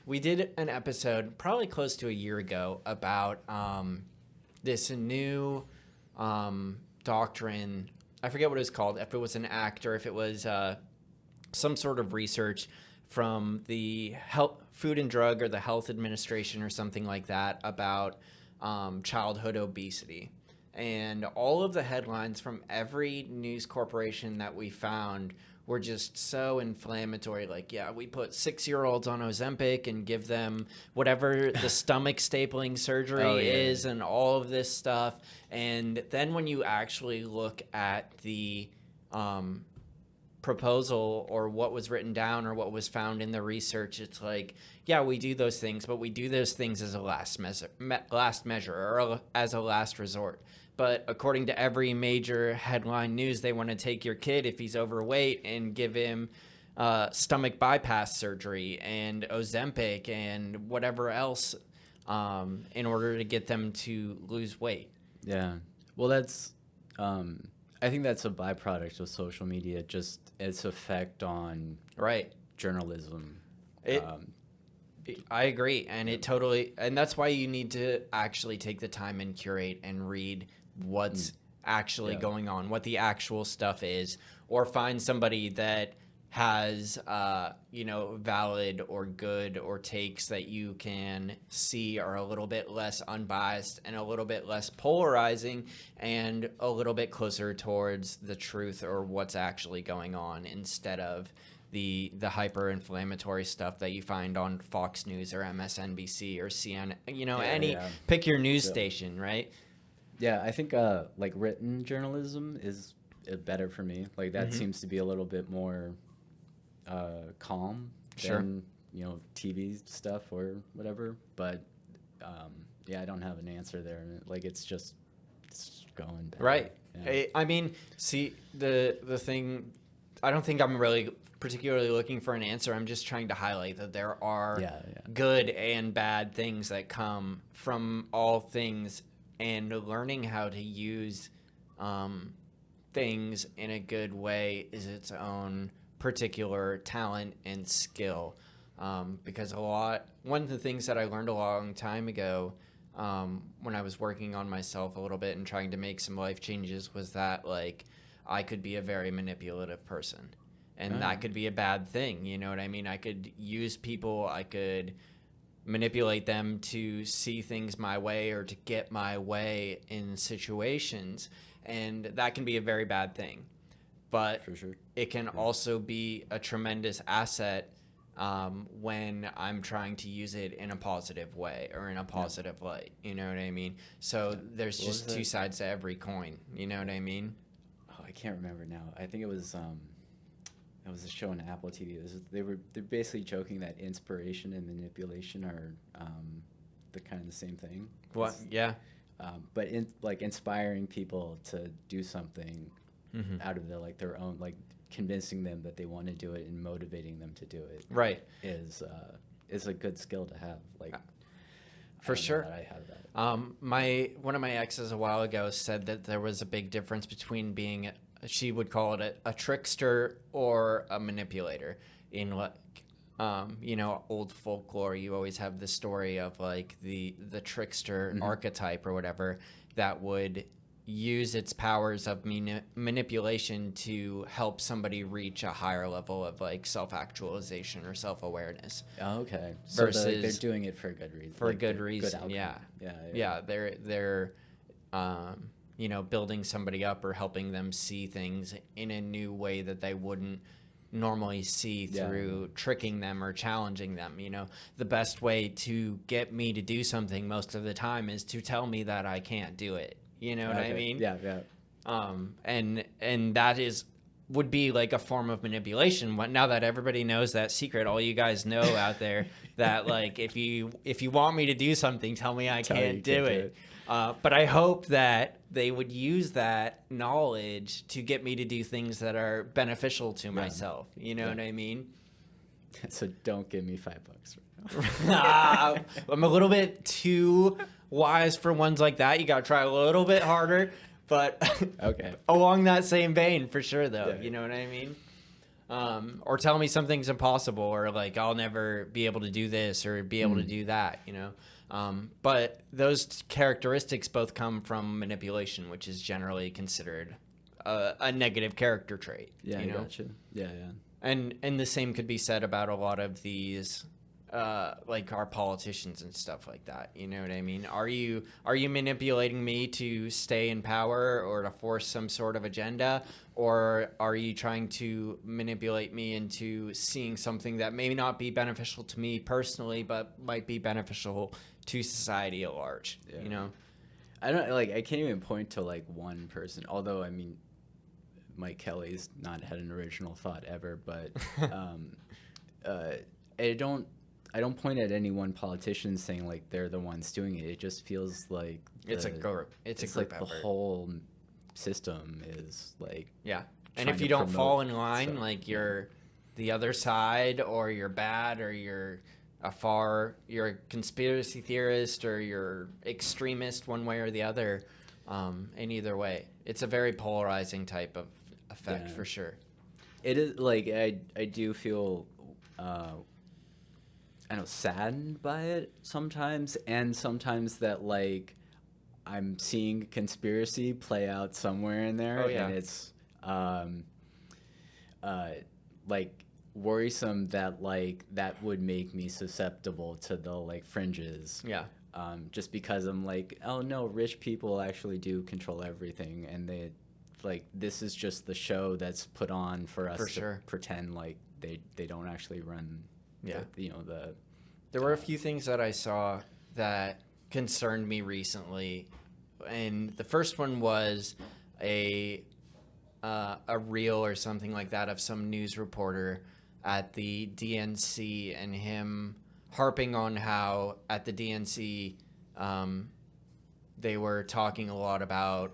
we did an episode probably close to a year ago about this new doctrine. I forget what it was called, if it was an act or if it was some sort of research from the Food and Drug or the Health Administration or something like that about childhood obesity. And all of the headlines from every news corporation that we found were just so inflammatory. We put 6-year-olds on Ozempic and give them whatever the stomach stapling surgery is and all of this stuff. And then when you actually look at the proposal or what was written down or what was found in the research, it's we do those things, but we do those things as a last measure or as a last resort. But according to every major headline news, they want to take your kid if he's overweight and give him stomach bypass surgery and Ozempic and whatever else in order to get them to lose weight. Yeah. Well, that's I think that's a byproduct of social media, just its effect on journalism. I agree, and and that's why you need to actually take the time and curate and read what's actually going on, what the actual stuff is, or find somebody that has valid or good or takes that you can see are a little bit less unbiased and a little bit less polarizing and a little bit closer towards the truth or what's actually going on, instead of the hyper-inflammatory stuff that you find on Fox News or MSNBC or CNN, pick your news station, right? Yeah, I think written journalism is better for me. That seems to be a little bit more calm than TV stuff or whatever. But I don't have an answer there. It's going better. Right. Yeah. I mean, see, the thing, I don't think I'm really particularly looking for an answer. I'm just trying to highlight that there are good and bad things that come from all things, and learning how to use things in a good way is its own particular talent and skill. Because one of the things that I learned a long time ago when I was working on myself a little bit and trying to make some life changes was that I could be a very manipulative person. And that could be a bad thing, you know what I mean? I could use people, I could manipulate them to see things my way or to get my way in situations, and that can be a very bad thing. But for sure, it can also be a tremendous asset when I'm trying to use it in a positive way or in a positive light, you know what I mean? So there's just two sides to every coin, you know what I mean? Oh, I can't remember now. I think it was a show on Apple TV. They're basically joking that inspiration and manipulation are the kind of the same thing. What? Yeah. but inspiring people to do something out of their own, like convincing them that they want to do it and motivating them to do it. Right. Is a good skill to have. Like, For sure. I have that. One of my exes a while ago said that there was a big difference between being, she would call it a trickster or a manipulator. In like, old folklore, you always have the story of like the trickster archetype or whatever that would use its powers of manipulation to help somebody reach a higher level of like self-actualization or self-awareness. Oh, okay. So Versus they're doing it for a good reason. For a good reason, outcome. Yeah. They're building somebody up or helping them see things in a new way that they wouldn't normally see through tricking them or challenging them. The best way to get me to do something most of the time is to tell me that I can't do it. You know what I mean? Yeah. And that would be like a form of manipulation. Now that everybody knows that secret, all you guys know out there, that like if you want me to do something, tell me I can't do it. But I hope that they would use that knowledge to get me to do things that are beneficial to myself. You know what I mean? So don't give me $5 right now. I'm a little bit too wise for ones like that. You gotta try a little bit harder, but Okay. Along that same vein, for sure, though. Yeah. You know what I mean? Or tell me something's impossible, or like I'll never be able to do this or be able to do that. But those characteristics both come from manipulation, which is generally considered a negative character trait. Yeah, you I know? gotcha. Yeah. And the same could be said about a lot of these, like our politicians and stuff like that. You know what I mean? Are you manipulating me to stay in power or to force some sort of agenda, or are you trying to manipulate me into seeing something that may not be beneficial to me personally, but might be beneficial to society at large? Yeah. I can't even point to like one person. Although I mean, Mike Kelly's not had an original thought ever, but I don't point at any one politician saying like they're the ones doing it. It just feels like It's a group like effort. the whole system is like Yeah. And trying if you to don't fall promote in line, stuff. like you're the other side, or you're bad, or you're you're a conspiracy theorist, or you're extremist one way or the other. In either way, it's a very polarizing type of effect for sure. It is like I do feel saddened by it sometimes, and sometimes that like I'm seeing conspiracy play out somewhere in there, and it's like worrisome that like that would make me susceptible to the like fringes. Yeah. Just because I'm like, oh no, rich people actually do control everything, and they like this is just the show that's put on for us to pretend like they don't actually run. There were a few things that I saw that concerned me recently, and the first one was a reel or something like that of some news reporter at the DNC, and him harping on how at the DNC they were talking a lot about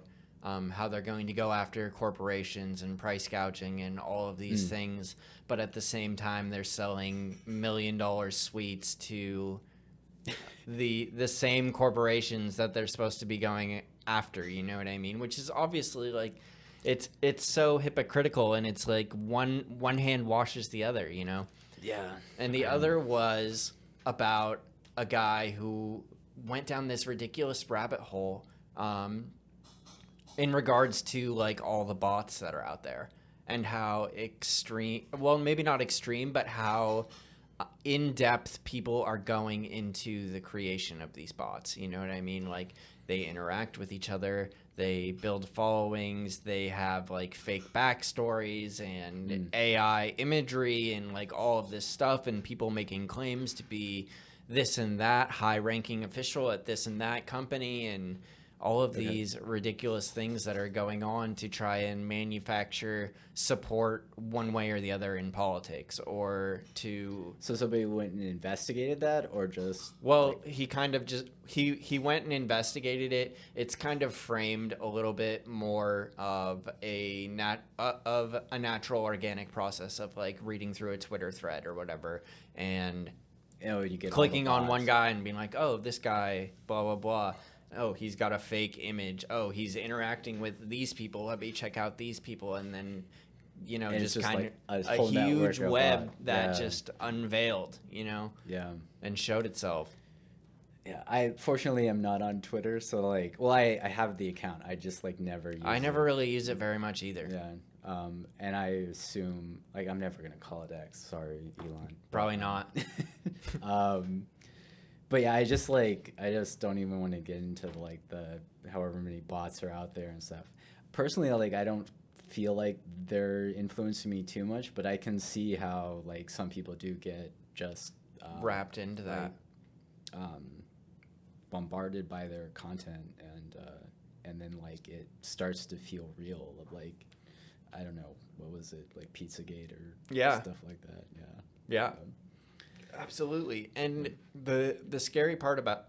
how they're going to go after corporations and price gouging and all of these things, but at the same time they're selling $1 million suites to the same corporations that they're supposed to be going after. You know what I mean? Which is obviously like it's so hypocritical, and it's like one hand washes the other. You know? Yeah. And the other was about a guy who went down this ridiculous rabbit hole. In regards to like all the bots that are out there, and how maybe not extreme, but how in-depth people are going into the creation of these bots. You know what I mean? Like they interact with each other, they build followings, they have like fake backstories and AI imagery and like all of this stuff, and people making claims to be this and that high-ranking official at this and that company, and all of these ridiculous things that are going on to try and manufacture support one way or the other in politics, or to... So somebody went and investigated that, or just... Well, he kind of just... He went and investigated it. It's kind of framed a little bit more of a natural, organic process of, like, reading through a Twitter thread or whatever, and... you get clicking on one guy and being like, oh, this guy, blah, blah, blah. Oh, he's got a fake image. Oh, he's interacting with these people. Let me check out these people. And then, you know, just kind of a huge web that just unveiled, you know, and showed itself. Yeah, I fortunately am not on Twitter, so like, well, I have the account. I just like never use it. I never really use it very much either. Yeah. And I assume, like, I'm never going to call it X. Sorry, Elon. Probably not. But yeah, I just don't even want to get into like the however many bots are out there and stuff. Personally, like, I don't feel like they're influencing me too much, but I can see how like some people do get just wrapped into that, bombarded by their content, and then like it starts to feel real. Of like, I don't know, what was it, like Pizzagate or stuff like that. Yeah. Absolutely. And the scary part about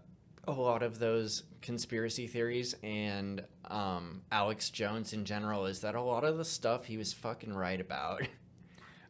a lot of those conspiracy theories and Alex Jones in general is that a lot of the stuff he was fucking right about.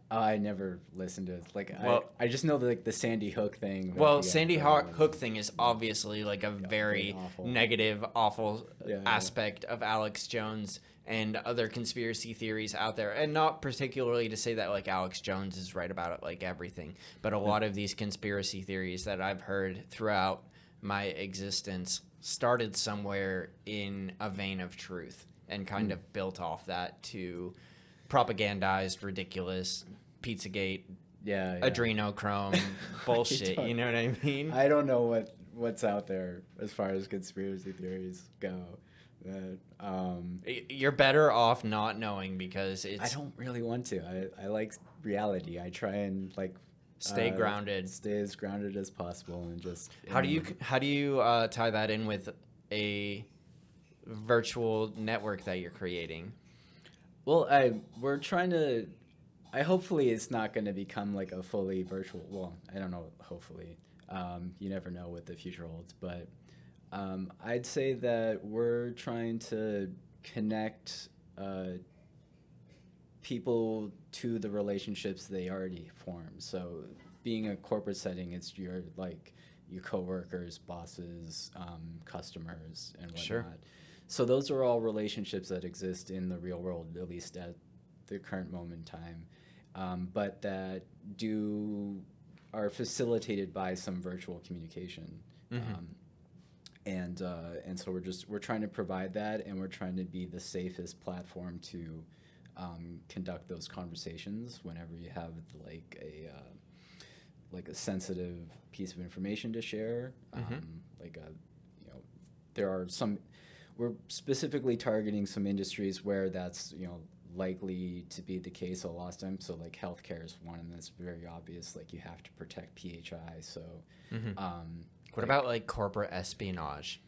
I never listened to it. Like, well, I just know like the Sandy Hook thing. Well, Sandy Hook thing is obviously like a very negative, awful aspect of Alex Jones and other conspiracy theories out there. And not particularly to say that like Alex Jones is right about it, like everything, but a lot of these conspiracy theories that I've heard throughout my existence started somewhere in a vein of truth and kind of built off that to propagandized, ridiculous, Pizzagate, adrenochrome bullshit. You know what I mean? I don't know what's out there as far as conspiracy theories go. You're better off not knowing because it's... I don't really want to. I like reality. I try and like stay grounded, stay as grounded as possible, and just... How do you tie that in with a virtual network that you're creating? Well, we're trying to... hopefully it's not going to become like a fully virtual... Well, I don't know, hopefully. You never know what the future holds, but I'd say that we're trying to connect people to the relationships they already form. So being a corporate setting, it's your coworkers, bosses, customers, and whatnot. Sure. So those are all relationships that exist in the real world, at least at the current moment in time, but that are facilitated by some virtual communication. And so we're trying to provide that, and we're trying to be the safest platform to conduct those conversations whenever you have like a sensitive piece of information to share. There are some. We're specifically targeting some industries where that's likely to be the case a lot of times. So like healthcare is one, and that's very obvious. Like you have to protect PHI. So. What about like corporate espionage?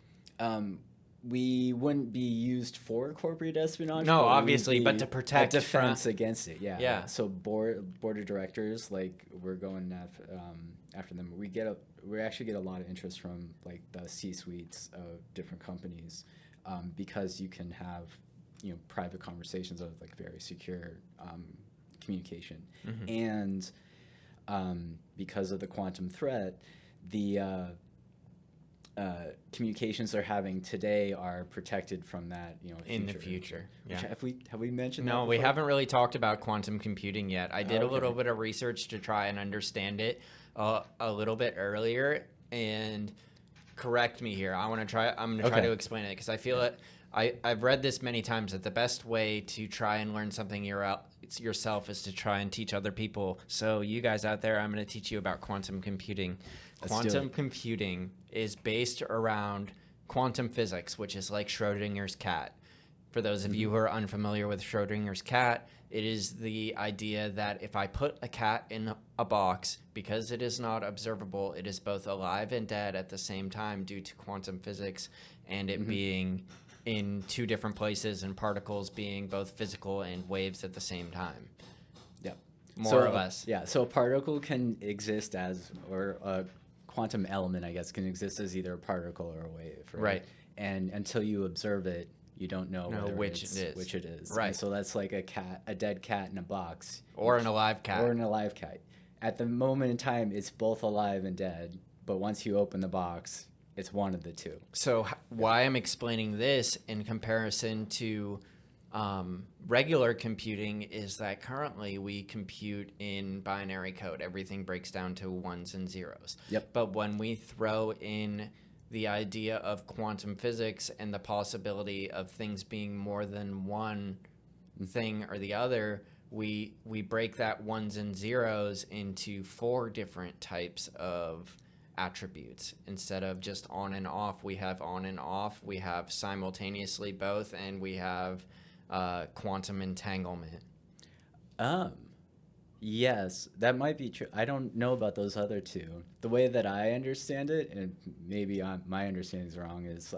We wouldn't be used for corporate espionage. No, obviously, but to protect a defense against it. Yeah. So board of directors, like we're going after them. We actually get a lot of interest from like the C-suites of different companies because you can have private conversations of like very secure communication, and because of the quantum threat, the communications they're having today are protected from that, in the future. Yeah. Have we mentioned that? No, we haven't really talked about quantum computing yet. I did a little bit of research to try and understand it a little bit earlier, and correct me here. I'm going to try to explain it because I feel it. I've read this many times that the best way to try and learn something yourself is to try and teach other people. So you guys out there, I'm going to teach you about quantum computing. Quantum computing is based around quantum physics, which is like Schrodinger's cat. For those of you who are unfamiliar with Schrodinger's cat, It is the idea that if I put a cat in a box, because it is not observable, it is both alive and dead at the same time due to quantum physics and it being in two different places and particles being both physical and waves at the same time. Yep. More or less. Yeah, so a particle can exist as, or a quantum element, I guess, can exist as either a particle or a wave. Right. And until you observe it, you don't know which it is. Which it is. Right. And so that's like a dead cat in a box. Or an alive cat. Or an alive cat. At the moment in time, it's both alive and dead. But once you open the box, it's one of the two. So why I'm explaining this in comparison to regular computing is that currently we compute in binary code. Everything breaks down to ones and zeros. Yep. But when we throw in the idea of quantum physics and the possibility of things being more than one thing or the other, we break that ones and zeros into 4 different types of attributes. Instead of just on and off, we have on and off, we have simultaneously both, and we have quantum entanglement. Yes, that might be true. I don't know about those other two. The way that I understand it, and maybe my understanding is wrong, is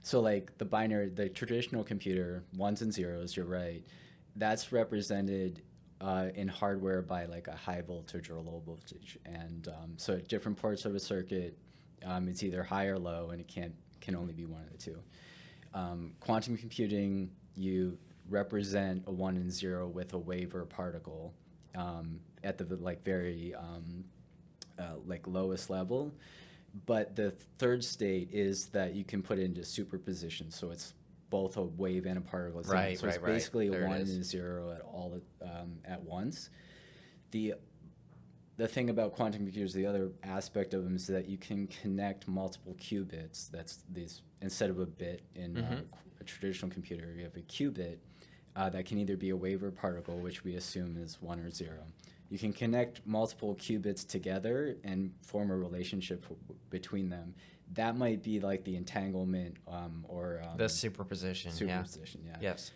so like the traditional computer, ones and zeros, you're right, that's represented in hardware by like a high voltage or a low voltage. And so at different parts of a circuit, it's either high or low, and it can only be one of the two. Quantum computing, you represent a 1 and 0 with a wave or a particle at the like very like lowest level, but the third state is that you can put it into superposition, so it's both a wave and a particle. Right, so it's right, basically right. a 1 and a 0 at all at once. The thing about quantum computers, the other aspect of them is that you can connect multiple qubits. That's these, instead of a bit in a traditional computer, you have a qubit that can either be a wave or particle, which we assume is 1 or 0. You can connect multiple qubits together and form a relationship between them. That might be like the entanglement or The superposition. superposition. Yeah. Yes.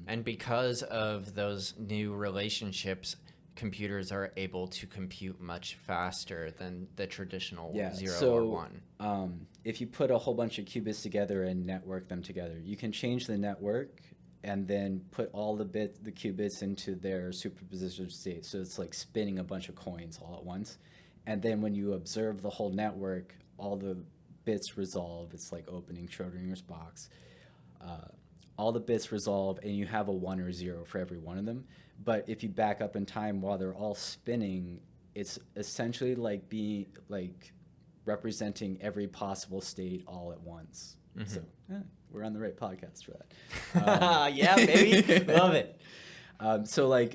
And because of those new relationships, computers are able to compute much faster than the traditional 0 or 1. If you put a whole bunch of qubits together and network them together, you can change the network and then put all the qubits into their superposition state. So it's like spinning a bunch of coins all at once. And then when you observe the whole network, all the bits resolve. It's like opening Schrodinger's box. All the bits resolve, and you have a 1 or 0 for every one of them. But if you back up in time while they're all spinning, it's essentially like representing every possible state all at once. So we're on the right podcast for that. Yeah, baby. Love it. So like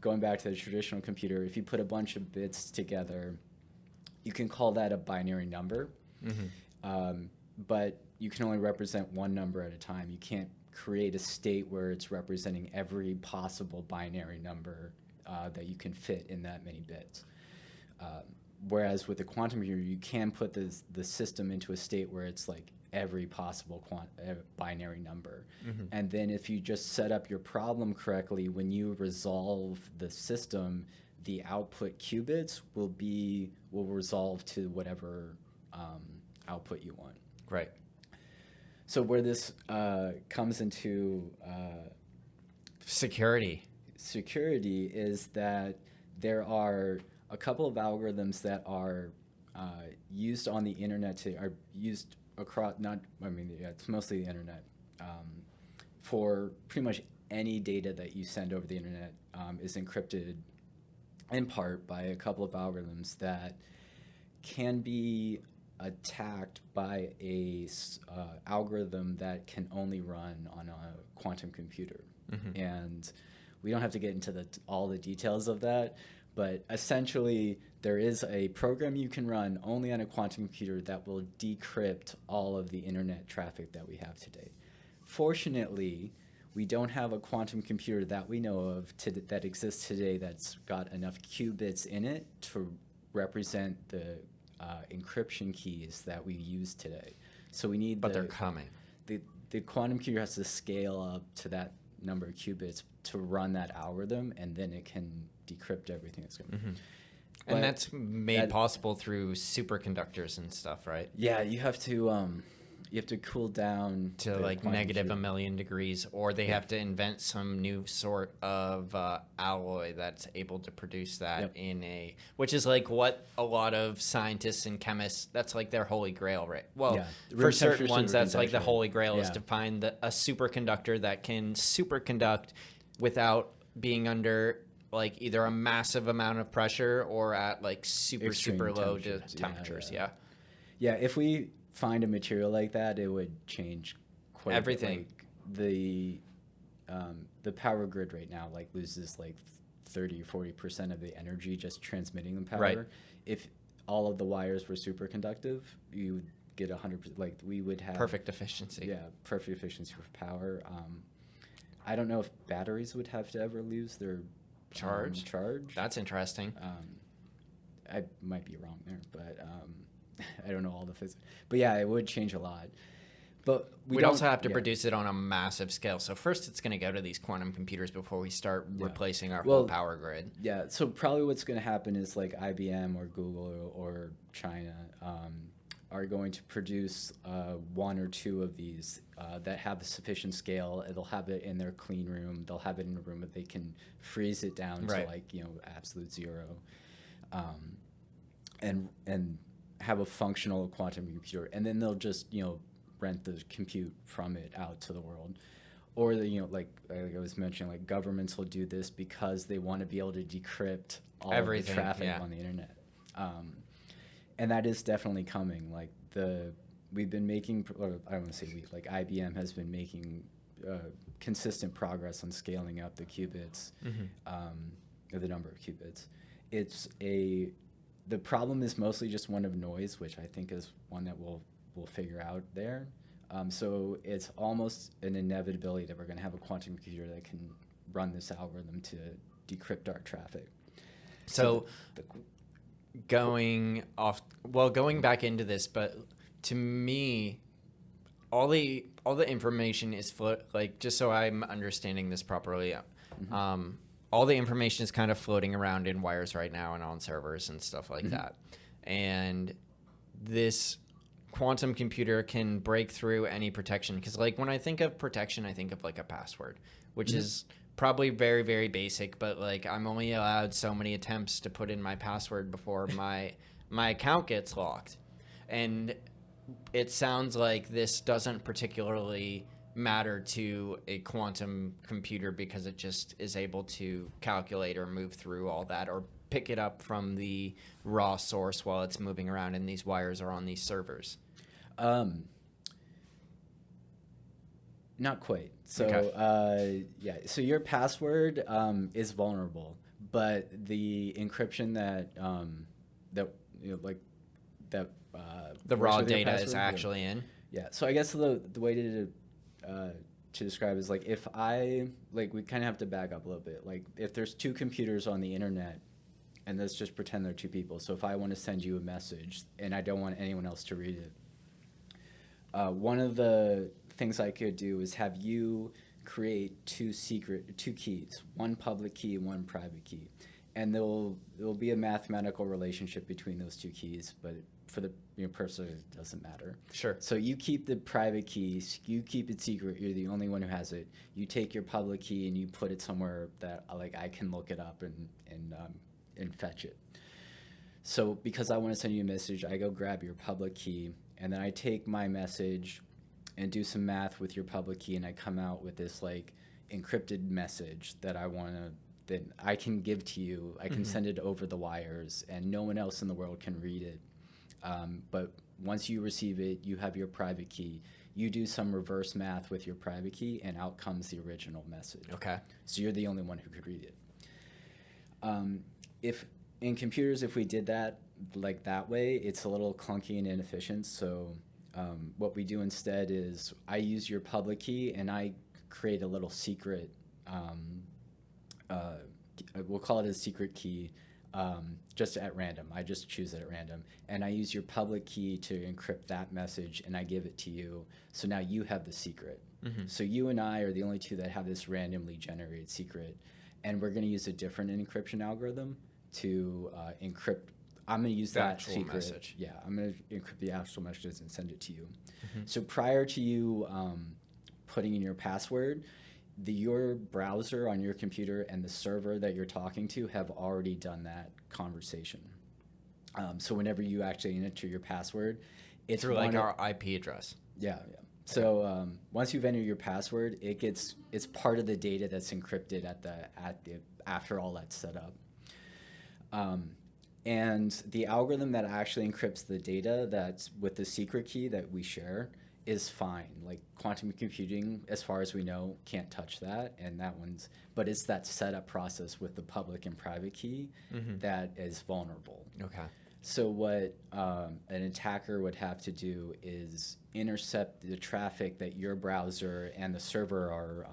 going back to the traditional computer, if you put a bunch of bits together, you can call that a binary number. But you can only represent one number at a time. You can't create a state where it's representing every possible binary number that you can fit in that many bits. Whereas with the quantum computer, you can put the system into a state where it's like every possible binary number. And then if you just set up your problem correctly, when you resolve the system, the output qubits will resolve to whatever output you want. Right. So where this comes into security is that there are a couple of algorithms that are used on the internet are used across, it's mostly the internet, for pretty much any data that you send over the internet is encrypted in part by a couple of algorithms that can be attacked by a algorithm that can only run on a quantum computer. And we don't have to get into all the details of that, but essentially there is a program you can run only on a quantum computer that will decrypt all of the internet traffic that we have today. Fortunately, we don't have a quantum computer that we know of that exists today that's got enough qubits in it to represent the encryption keys that we use today. So we need But they're coming. The quantum computer has to scale up to that number of qubits to run that algorithm, and then it can decrypt everything that's going. And that's made possible through superconductors and stuff, right? Yeah, you have to cool down To like negative 1,000,000 degrees, or they have to invent some new sort of alloy that's able to produce that which is like what a lot of scientists and chemists, that's like their holy grail, right? Well, for certain ones, that's like the holy grail is to find a superconductor that can superconduct without being under like either a massive amount of pressure or at like super low temperatures. Yeah, if we find a material like that, it would change quite everything. Like the power grid right now like loses like 30-40% of the energy just transmitting the power. Right. If all of the wires were superconductive, you would get 100%. Like we would have Perfect efficiency. Yeah, perfect efficiency for power. I don't know if batteries would have to ever lose their charge. That's interesting. I might be wrong there, but I don't know all the physics. But yeah, it would change a lot. But we'd also have to produce it on a massive scale. So first it's going to go to these quantum computers before we start replacing our whole power grid. Yeah, so probably what's going to happen is like IBM or Google or China are going to produce one or two of these that have a sufficient scale. They'll have it in their clean room. They'll have it in a room that they can freeze it down to like, absolute zero. And have a functional quantum computer, and then they'll just rent the compute from it out to the world. Or like I was mentioning, like governments will do this because they want to be able to decrypt all everything, of the traffic on the internet, and that is definitely coming. Like we've been making, or I don't want to say we, like IBM has been making consistent progress on scaling up the qubits, or the number of qubits. The problem is mostly just one of noise, which I think is one that we'll figure out there. So it's almost an inevitability that we're going to have a quantum computer that can run this algorithm to decrypt our traffic. So going back into this, but to me, all the information is like, just so I'm understanding this properly. All the information is kind of floating around in wires right now and on servers and stuff like that. And this quantum computer can break through any protection. Because like when I think of protection, I think of like a password, which is probably very, very basic. But like I'm only allowed so many attempts to put in my password before my account gets locked. And it sounds like this doesn't particularly matter to a quantum computer because it just is able to calculate or move through all that or pick it up from the raw source while it's moving around and these wires are on these servers. Not quite. So so your password is vulnerable, but the encryption the raw data is actually in. Yeah. So I guess the way to describe is like if we kind of have to back up a little bit. Like if there's two computers on the internet, and let's just pretend they're two people. So if I want to send you a message and I don't want anyone else to read it, one of the things I could do is have you create two keys, one public key and one private key, and there'll be a mathematical relationship between those two keys, but for the purpose of it doesn't matter. Sure. So you keep the private keys, you keep it secret, you're the only one who has it. You take your public key and you put it somewhere that I can look it up and fetch it. So because I want to send you a message, I go grab your public key, and then I take my message and do some math with your public key, and I come out with this like encrypted message that I can give to you. I can send it over the wires, and no one else in the world can read it. But once you receive it, you have your private key. You do some reverse math with your private key, and out comes the original message. Okay. So you're the only one who could read it. If in computers, if we did that like that way, it's a little clunky and inefficient. So what we do instead is I use your public key, and I create a little secret. We'll call it a secret key. Just at random. I just choose it at random. And I use your public key to encrypt that message, and I give it to you. So now you have the secret. So you and I are the only two that have this randomly generated secret, and we're going to use a different encryption algorithm to encrypt. I'm going to use that actual secret. message. Yeah, I'm going to encrypt the actual messages and send it to you. So prior to you putting in your password, your browser on your computer and the server that you're talking to have already done that conversation. So whenever you actually enter your password, it's Through like our IP address. Yeah. So once you've entered your password, it's part of the data that's encrypted after all that's set up. And the algorithm that actually encrypts the data that's with the secret key that we share is fine. Like quantum computing, as far as we know, can't touch that, and but it's that setup process with the public and private key that is vulnerable. Okay. So what an attacker would have to do is intercept the traffic that your browser and the server are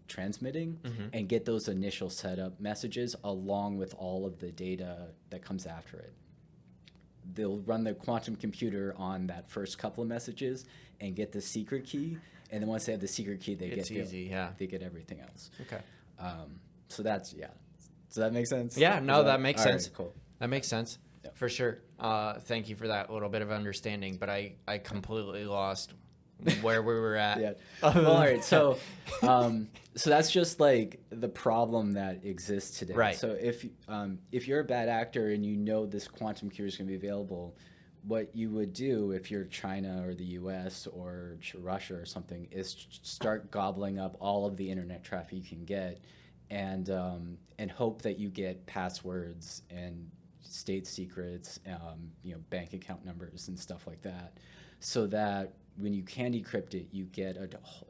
transmitting and get those initial setup messages along with all of the data that comes after it. They'll run the quantum computer on that first couple of messages and get the secret key, and then once they have the secret key, they get everything else. Okay. So that's Does that make sense? Yeah, no, that makes all sense. right, cool. That makes sense. For sure. Thank you for that little bit of understanding, but I completely lost where we were at. Yeah. Well, all right. So, so that's just like the problem that exists today. Right. So if you're a bad actor and you know this quantum computer is going to be available, what you would do if you're China or the U.S. or Russia or something is start gobbling up all of the internet traffic you can get, and hope that you get passwords and state secrets, bank account numbers and stuff like that, so that when you can decrypt it, you get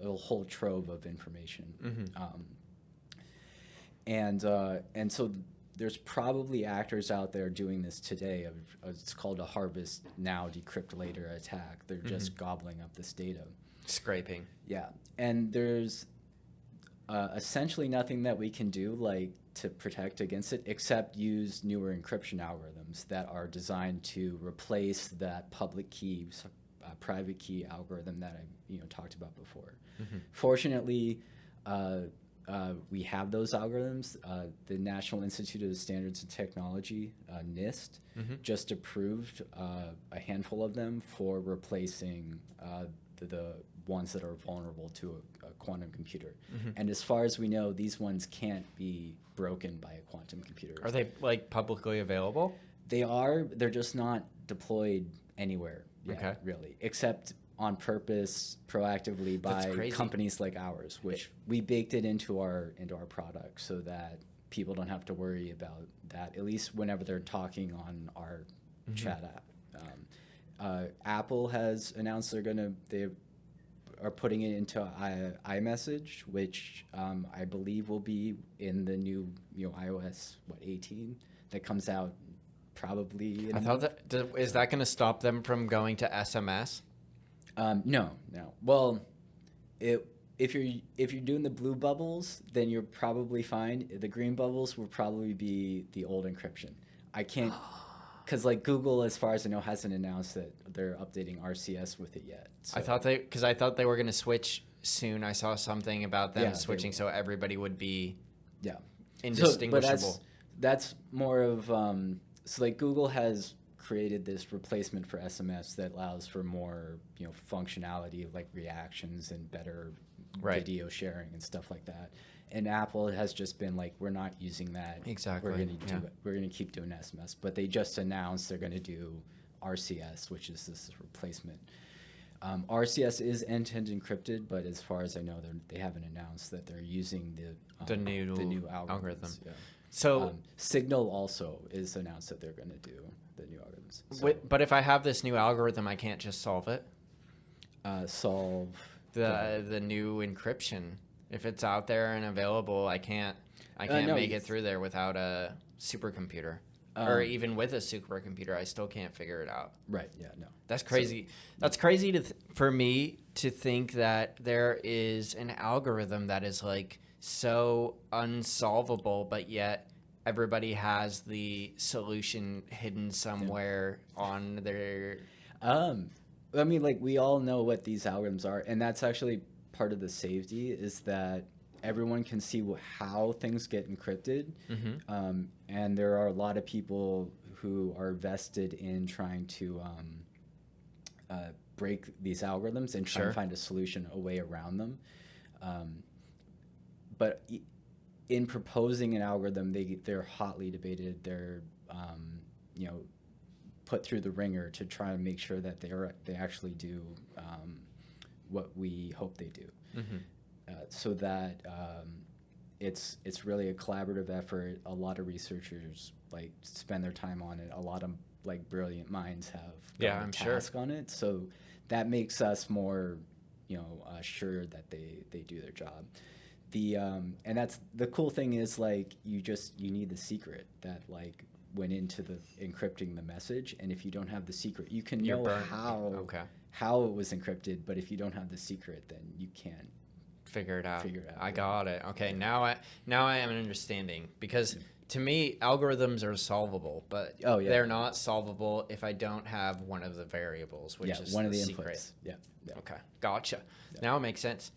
a whole trove of information. And so there's probably actors out there doing this today. It's called a harvest now, decrypt later attack. They're just gobbling up this data. Scraping. Yeah, and there's essentially nothing that we can do to protect against it except use newer encryption algorithms that are designed to replace that public key, private key algorithm that I talked about before. Fortunately, we have those algorithms. The National Institute of Standards and Technology, NIST, just approved a handful of them for replacing the ones that are vulnerable to a quantum computer. And as far as we know, these ones can't be broken by a quantum computer. Are they publicly available? They are. They're just not deployed anywhere yet, Okay. really, except on purpose, proactively by companies like ours, which we baked it into our product so that people don't have to worry about that, at least whenever they're talking on our chat app. Apple has announced they are putting it into iMessage, which I believe will be in the new iOS 18 that comes out probably. I thought is that going to stop them from going to SMS? No. Well, if you're doing the blue bubbles, then you're probably fine. The green bubbles will probably be the old encryption. I can't, because Google, as far as I know, hasn't announced that they're updating RCS with it yet. So. I thought they were going to switch soon. I saw something about them switching so everybody would be indistinguishable. So, but that's more of Google has created this replacement for SMS that allows for more functionality like reactions and better video sharing and stuff like that. And Apple has just been we're not using that. Exactly. We're going to keep doing SMS, but they just announced they're going to do RCS, which is this replacement. RCS is end-to-end encrypted, but as far as I know, they haven't announced that they're using the new algorithm. Yeah. So Signal also is announced that they're going to do the new algorithms. So, but if I have this new algorithm, I can't just solve it. Solve the new encryption. If it's out there and available, I can't make it through there without a supercomputer. Or even with a supercomputer, I still can't figure it out. Right, yeah, no. That's crazy. That's crazy for me to think that there is an algorithm that is so unsolvable, but yet everybody has the solution hidden somewhere on their... we all know what these algorithms are, and that's actually part of the safety is that everyone can see how things get encrypted. And there are a lot of people who are vested in trying to break these algorithms and try and find a solution, a way around them. But in proposing an algorithm, they're hotly debated. They're put through the ringer to try and make sure that they actually do what we hope they do. So that it's really a collaborative effort. A lot of researchers like spend their time on it. A lot of like brilliant minds have I'm task on it. So that makes us more sure that they do their job. And that's the cool thing is like you need the secret that like went into the encrypting the message, and if you don't have the secret, you can know how it was encrypted, but if you don't have the secret, then you can't figure it out. I got it. Okay, now I am understanding, because to me algorithms are solvable, but they're not solvable if I don't have one of the variables, which is one of the secret. inputs. Yeah. Okay, gotcha. Now it makes sense.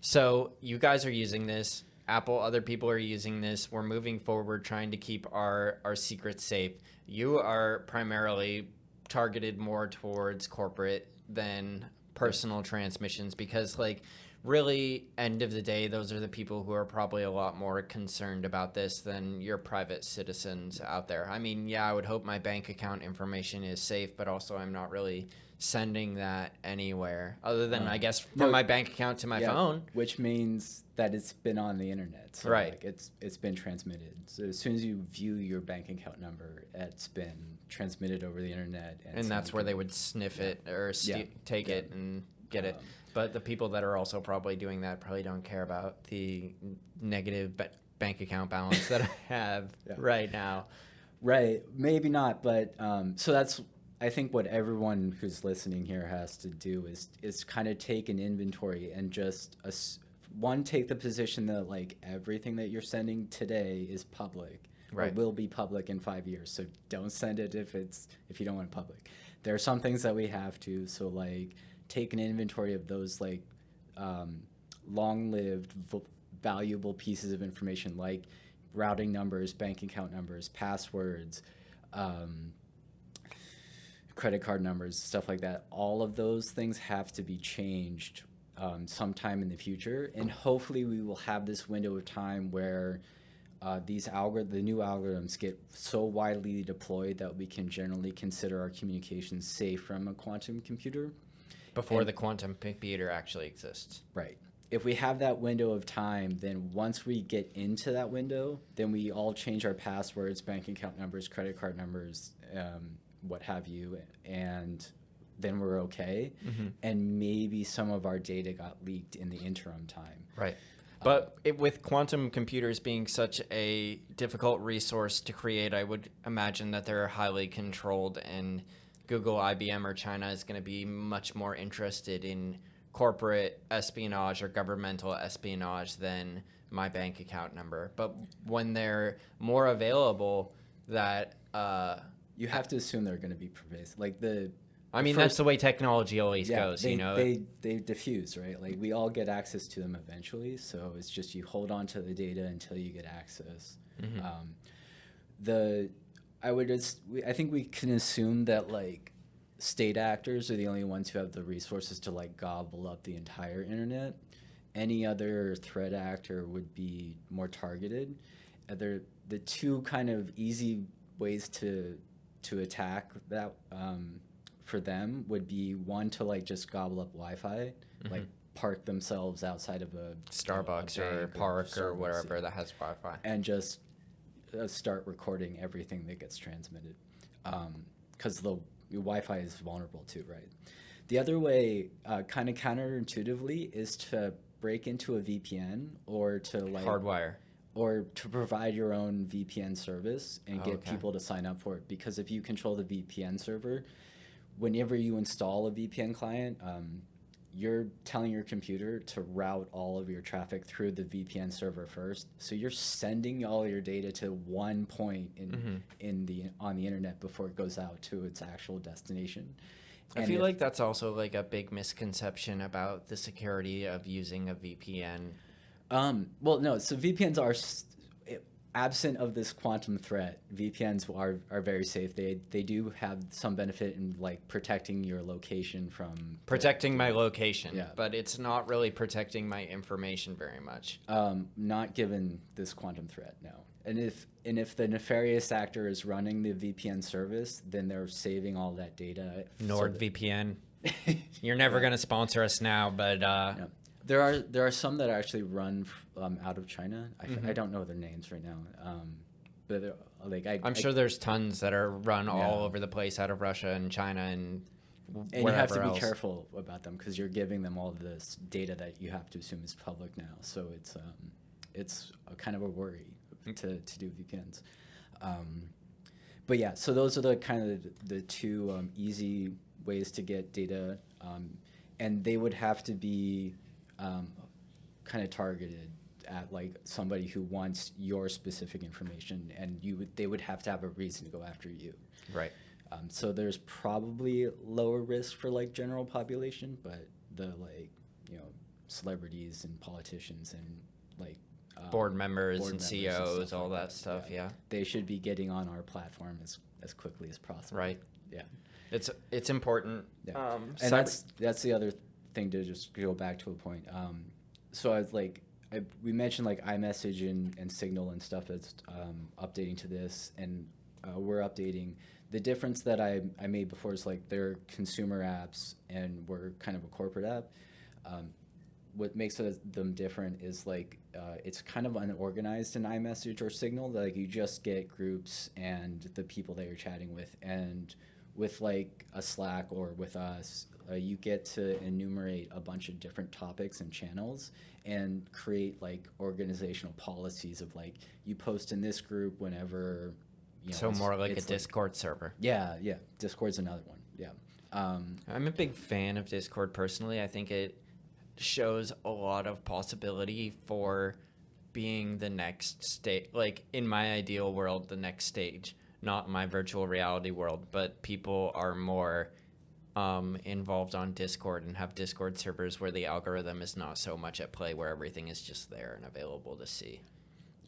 So you guys are using this. Apple, other people are using this. We're moving forward trying to keep our secrets safe. You are primarily targeted more towards corporate than personal transmissions, because like really end of the day, those are the people who are probably a lot more concerned about this than your private citizens out there. I mean, I would hope my bank account information is safe, but also I'm not really sending that anywhere other than I guess from my bank account to my phone, which means that it's been on the internet. So like it's been transmitted. So as soon as you view your bank account number, it's been transmitted over the internet, and that's where they would sniff it or take it and get it. But the people that are also probably doing that probably don't care about the negative bank account balance that I have right now. Right, maybe not, but so that's, I think what everyone who's listening here has to do is kind of take an inventory and just take the position that like everything that you're sending today is public, or will be public in 5 years. So don't send it if you don't want it public. There are some things that we have to. So like take an inventory of those like long-lived valuable pieces of information like routing numbers, bank account numbers, passwords, credit card numbers, stuff like that. All of those things have to be changed sometime in the future, and hopefully we will have this window of time where the new algorithms get so widely deployed that we can generally consider our communications safe from a quantum computer. Before the quantum computer actually exists. Right. If we have that window of time, then once we get into that window, then we all change our passwords, bank account numbers, credit card numbers, what have you, and then we're okay. And maybe some of our data got leaked in the interim time. Right. But with quantum computers being such a difficult resource to create, I would imagine that they're highly controlled, and Google, IBM, or China is going to be much more interested in corporate espionage or governmental espionage than my bank account number. But when they're more available, that you have to assume they're going to be pervasive. Like that's the way technology always goes. They diffuse, right? Like we all get access to them eventually. So it's just you hold on to the data until you get access. I think we can assume that like state actors are the only ones who have the resources to like gobble up the entire internet. Any other threat actor would be more targeted. The two kind of easy ways to attack that for them would be one to like just gobble up Wi-Fi, like park themselves outside of a Starbucks or park or wherever that has Wi-Fi, and just start recording everything that gets transmitted, because the Wi-Fi is vulnerable too, right? The other way, kind of counterintuitively, is to break into a VPN or to like hardwire, or to provide your own VPN service and get people to sign up for it. Because if you control the VPN server, whenever you install a VPN client, you're telling your computer to route all of your traffic through the VPN server first. So you're sending all your data to one point on the internet before it goes out to its actual destination. I feel like that's also like a big misconception about the security of using a VPN. Well, no. So VPNs are absent of this quantum threat. VPNs are very safe. They do have some benefit in like protecting your location from Protecting my location, Yeah. but it's not really protecting my information very much. Not given this quantum threat, no. And if the nefarious actor is running the VPN service, then they're saving all that data. NordVPN. You're never going to sponsor us now, but Yeah. There are some that actually run out of China. I don't know their names right now, but they're, like I'm sure there's tons that are run all over the place out of Russia and China and you have to be else. careful about them because you're giving them all this data that you have to assume is public now. So it's a kind of a worry to do VPNs. But yeah, so those are the kind of the two easy ways to get data, and they would have to be kind of targeted at like somebody who wants your specific information, and they would have to have a reason to go after you. Right. So there's probably lower risk for like general population, but the celebrities and politicians and like Board members and CEOs, all like that stuff, yeah. They should be getting on our platform as quickly as possible. Right. Yeah. It's important. Yeah. And that's the other thing to just go back to a point. So I was like, we mentioned like iMessage and Signal and stuff that's updating to this, and we're updating. The difference that I made before is like they're consumer apps and we're kind of a corporate app. What makes them different is like it's kind of unorganized in iMessage or Signal. Like you just get groups and the people that you're chatting with, and with like a Slack or with us, you get to enumerate a bunch of different topics and channels and create like organizational policies of like you post in this group whenever. So more like a Discord server. Yeah. Discord's another one. Yeah. I'm a big fan of Discord personally. I think it shows a lot of possibility for being the next stage, like in my ideal world, the next stage, not my virtual reality world, but people are more involved on Discord and have Discord servers where the algorithm is not so much at play, where everything is just there and available to see.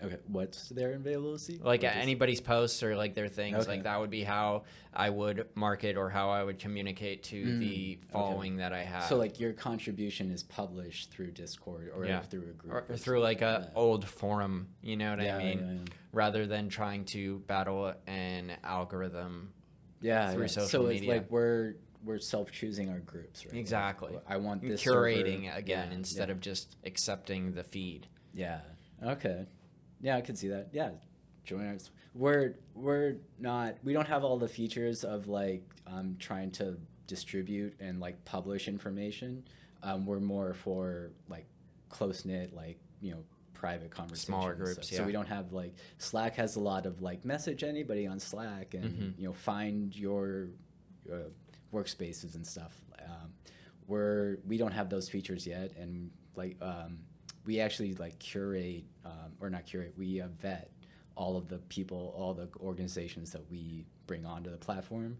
Okay, what's there available to see? Like anybody's posts or like their things, Okay. like that would be how I would market or how I would communicate to the following that I have. So like your contribution is published through Discord or through a group. Or through like a old forum, you know what I mean? Yeah. Rather than trying to battle an algorithm through social so media. it's like we're self-choosing our groups, right? Exactly. Like, I want this curating server. again Yeah, instead yeah. of just accepting the feed. Yeah. Okay. Yeah, I could see that. Yeah. Join us. We don't have all the features of like trying to distribute and like publish information. We're more for like close-knit, like, private conversations. Smaller groups, So we don't have like Slack has a lot of like message anybody on Slack and find your workspaces and stuff. We don't have those features yet, and like we actually like curate or not curate. We vet all of the people, all the organizations that we bring onto the platform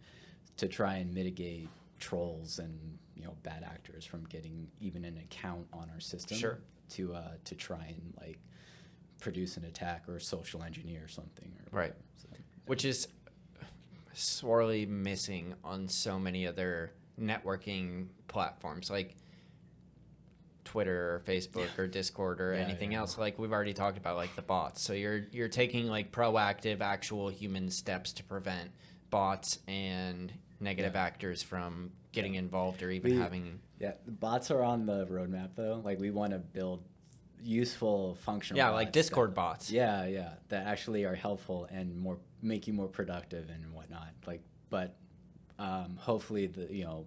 to try and mitigate trolls and bad actors from getting even an account on our system. Sure. To try and like produce an attack or social engineer something. Right. So, Which is sorely missing on so many other networking platforms like Twitter or Facebook or Discord or anything else. Like we've already talked about, like the bots. So you're taking like proactive, actual human steps to prevent bots and negative actors from getting involved or even having. Yeah, the bots are on the roadmap though. Like we want to build useful, functional. Yeah, like bots Discord bots. Yeah, that actually are helpful and make you more productive and whatnot. Like, but hopefully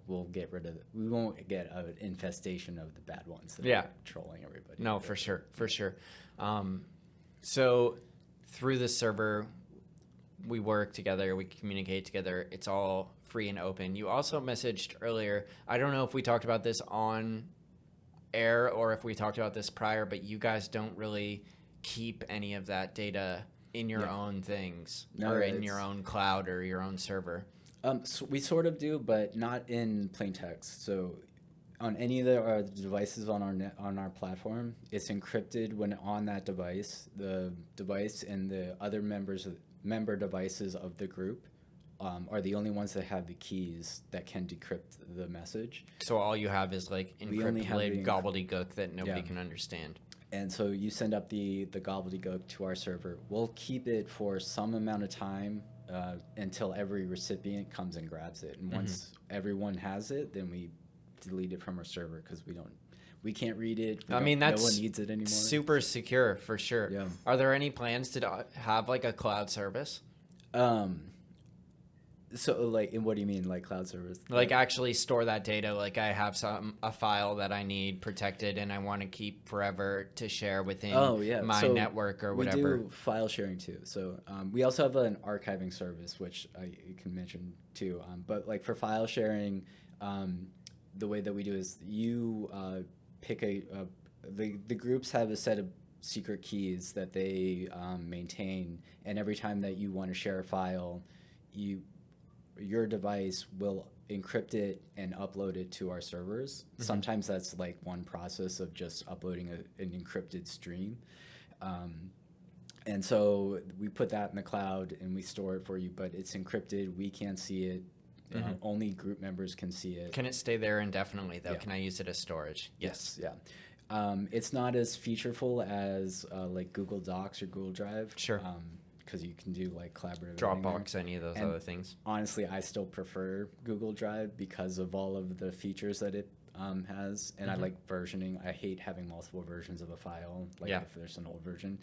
we'll get rid of we won't get an infestation of the bad ones that are trolling everybody. No, for sure. So through this server, we work together, we communicate together. It's all free and open. You also messaged earlier, I don't know if we talked about this on air or if we talked about this prior, but you guys don't really keep any of that data in your own things or in your own cloud or your own server. So we sort of do, but not in plain text. So on any of our devices on our platform, it's encrypted when on that device. The device and the other member devices of the group are the only ones that have the keys that can decrypt the message. So all you have is like We only have encrypted the gobbledygook that nobody Yeah. can understand. And so you send up the gobbledygook to our server. We'll keep it for some amount of time until every recipient comes and grabs it. And once everyone has it, then we delete it from our server because we can't read it. I mean, that's no one needs it anymore. super secure for sure. Yeah. Are there any plans to have like a cloud service? So like, and what do you mean, like cloud service? Like actually store that data. Like I have a file that I need protected and I want to keep forever to share within my So network or we whatever. do file sharing too. So we also have an archiving service, which I can mention too. But like for file sharing, the way that we do is you pick the groups have a set of secret keys that they maintain, and every time that you want to share a file, your device will encrypt it and upload it to our servers. Sometimes that's like one process of just uploading an encrypted stream. And so we put that in the cloud and we store it for you, but it's encrypted. We can't see it. Only group members can see it. Can it stay there indefinitely though? Yeah. Can I use it as storage? Yes. Yeah. It's not as featureful as like Google Docs or Google Drive. Sure. Because you can do like collaborative editing there. Dropbox, any of those And other things. Honestly, I still prefer Google Drive because of all of the features that it has, and I like versioning. I hate having multiple versions of a file, like if there's an old version,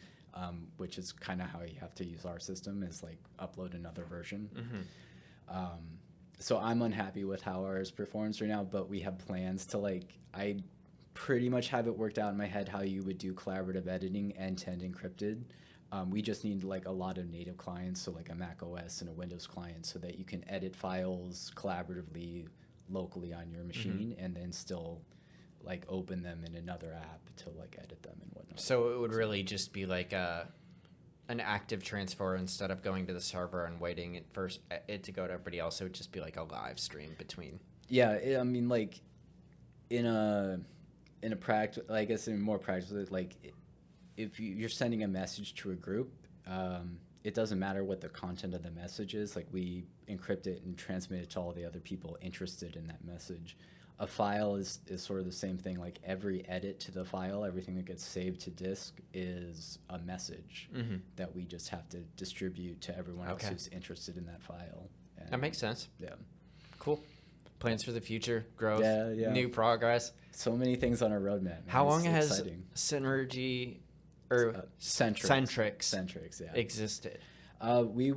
which is kind of how you have to use our system, is like upload another version. So I'm unhappy with how ours performs right now, but we have plans to I pretty much have it worked out in my head how you would do collaborative editing end-to-end encrypted. We just need like a lot of native clients, so like a Mac OS and a Windows client, so that you can edit files collaboratively locally on your machine and then still like open them in another app to like edit them and whatnot. So it would really just be like an active transfer instead of going to the server and waiting for it to go to everybody else. It would just be like a live stream between. Yeah, I mean, like in a practice, I guess in more practice, like if you're sending a message to a group, it doesn't matter what the content of the message is. Like we encrypt it and transmit it to all the other people interested in that message. A file is sort of the same thing. Like every edit to the file, everything that gets saved to disk is a message that we just have to distribute to everyone else who's interested in that file. And That makes sense. yeah. Cool. Plans for the future, growth, Yeah. new progress. So many things on our roadmap. Man. How long It's has exciting. Synergy or Sentriqs, yeah. existed? We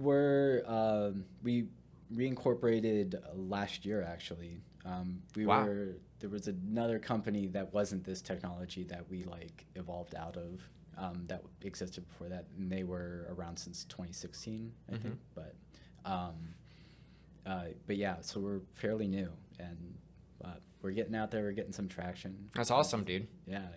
reincorporated last year actually. There was another company that wasn't this technology that we like evolved out of that existed before that, and they were around since 2016, I think. But yeah, so we're fairly new, and we're getting out there. We're getting some traction. That's awesome, dude. Yeah.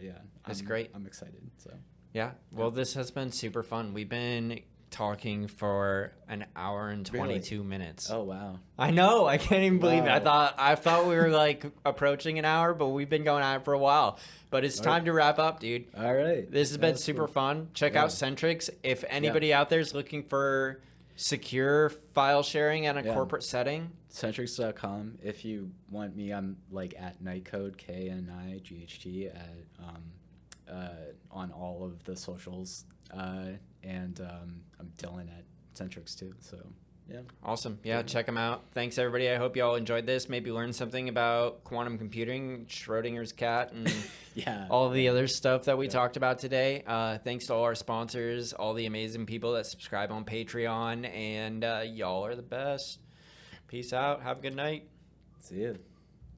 That's great. I'm excited. So. Yeah. Well, this has been super fun. We've been talking for an hour and 22 minutes. Oh wow. I know. I can't even believe it. Wow. I thought we were like approaching an hour, but we've been going at it for a while. But it's time to wrap up, dude. All right. This has been That's super cool. fun. Check out Sentriqs. If anybody out there is looking for secure file sharing in a corporate setting, Sentriqs.com. If you want me, I'm like at Nightcode, KNIGHT on all of the socials, and I'm Dylan at Sentriqs too. So yeah. awesome. Yeah, check them out. Thanks, everybody. I hope you all enjoyed this. Maybe learned something about quantum computing, Schrodinger's cat, and Yeah. all the other stuff that we talked about today. Thanks to all our sponsors, all the amazing people that subscribe on Patreon, and y'all are the best. Peace out. Have a good night. See you.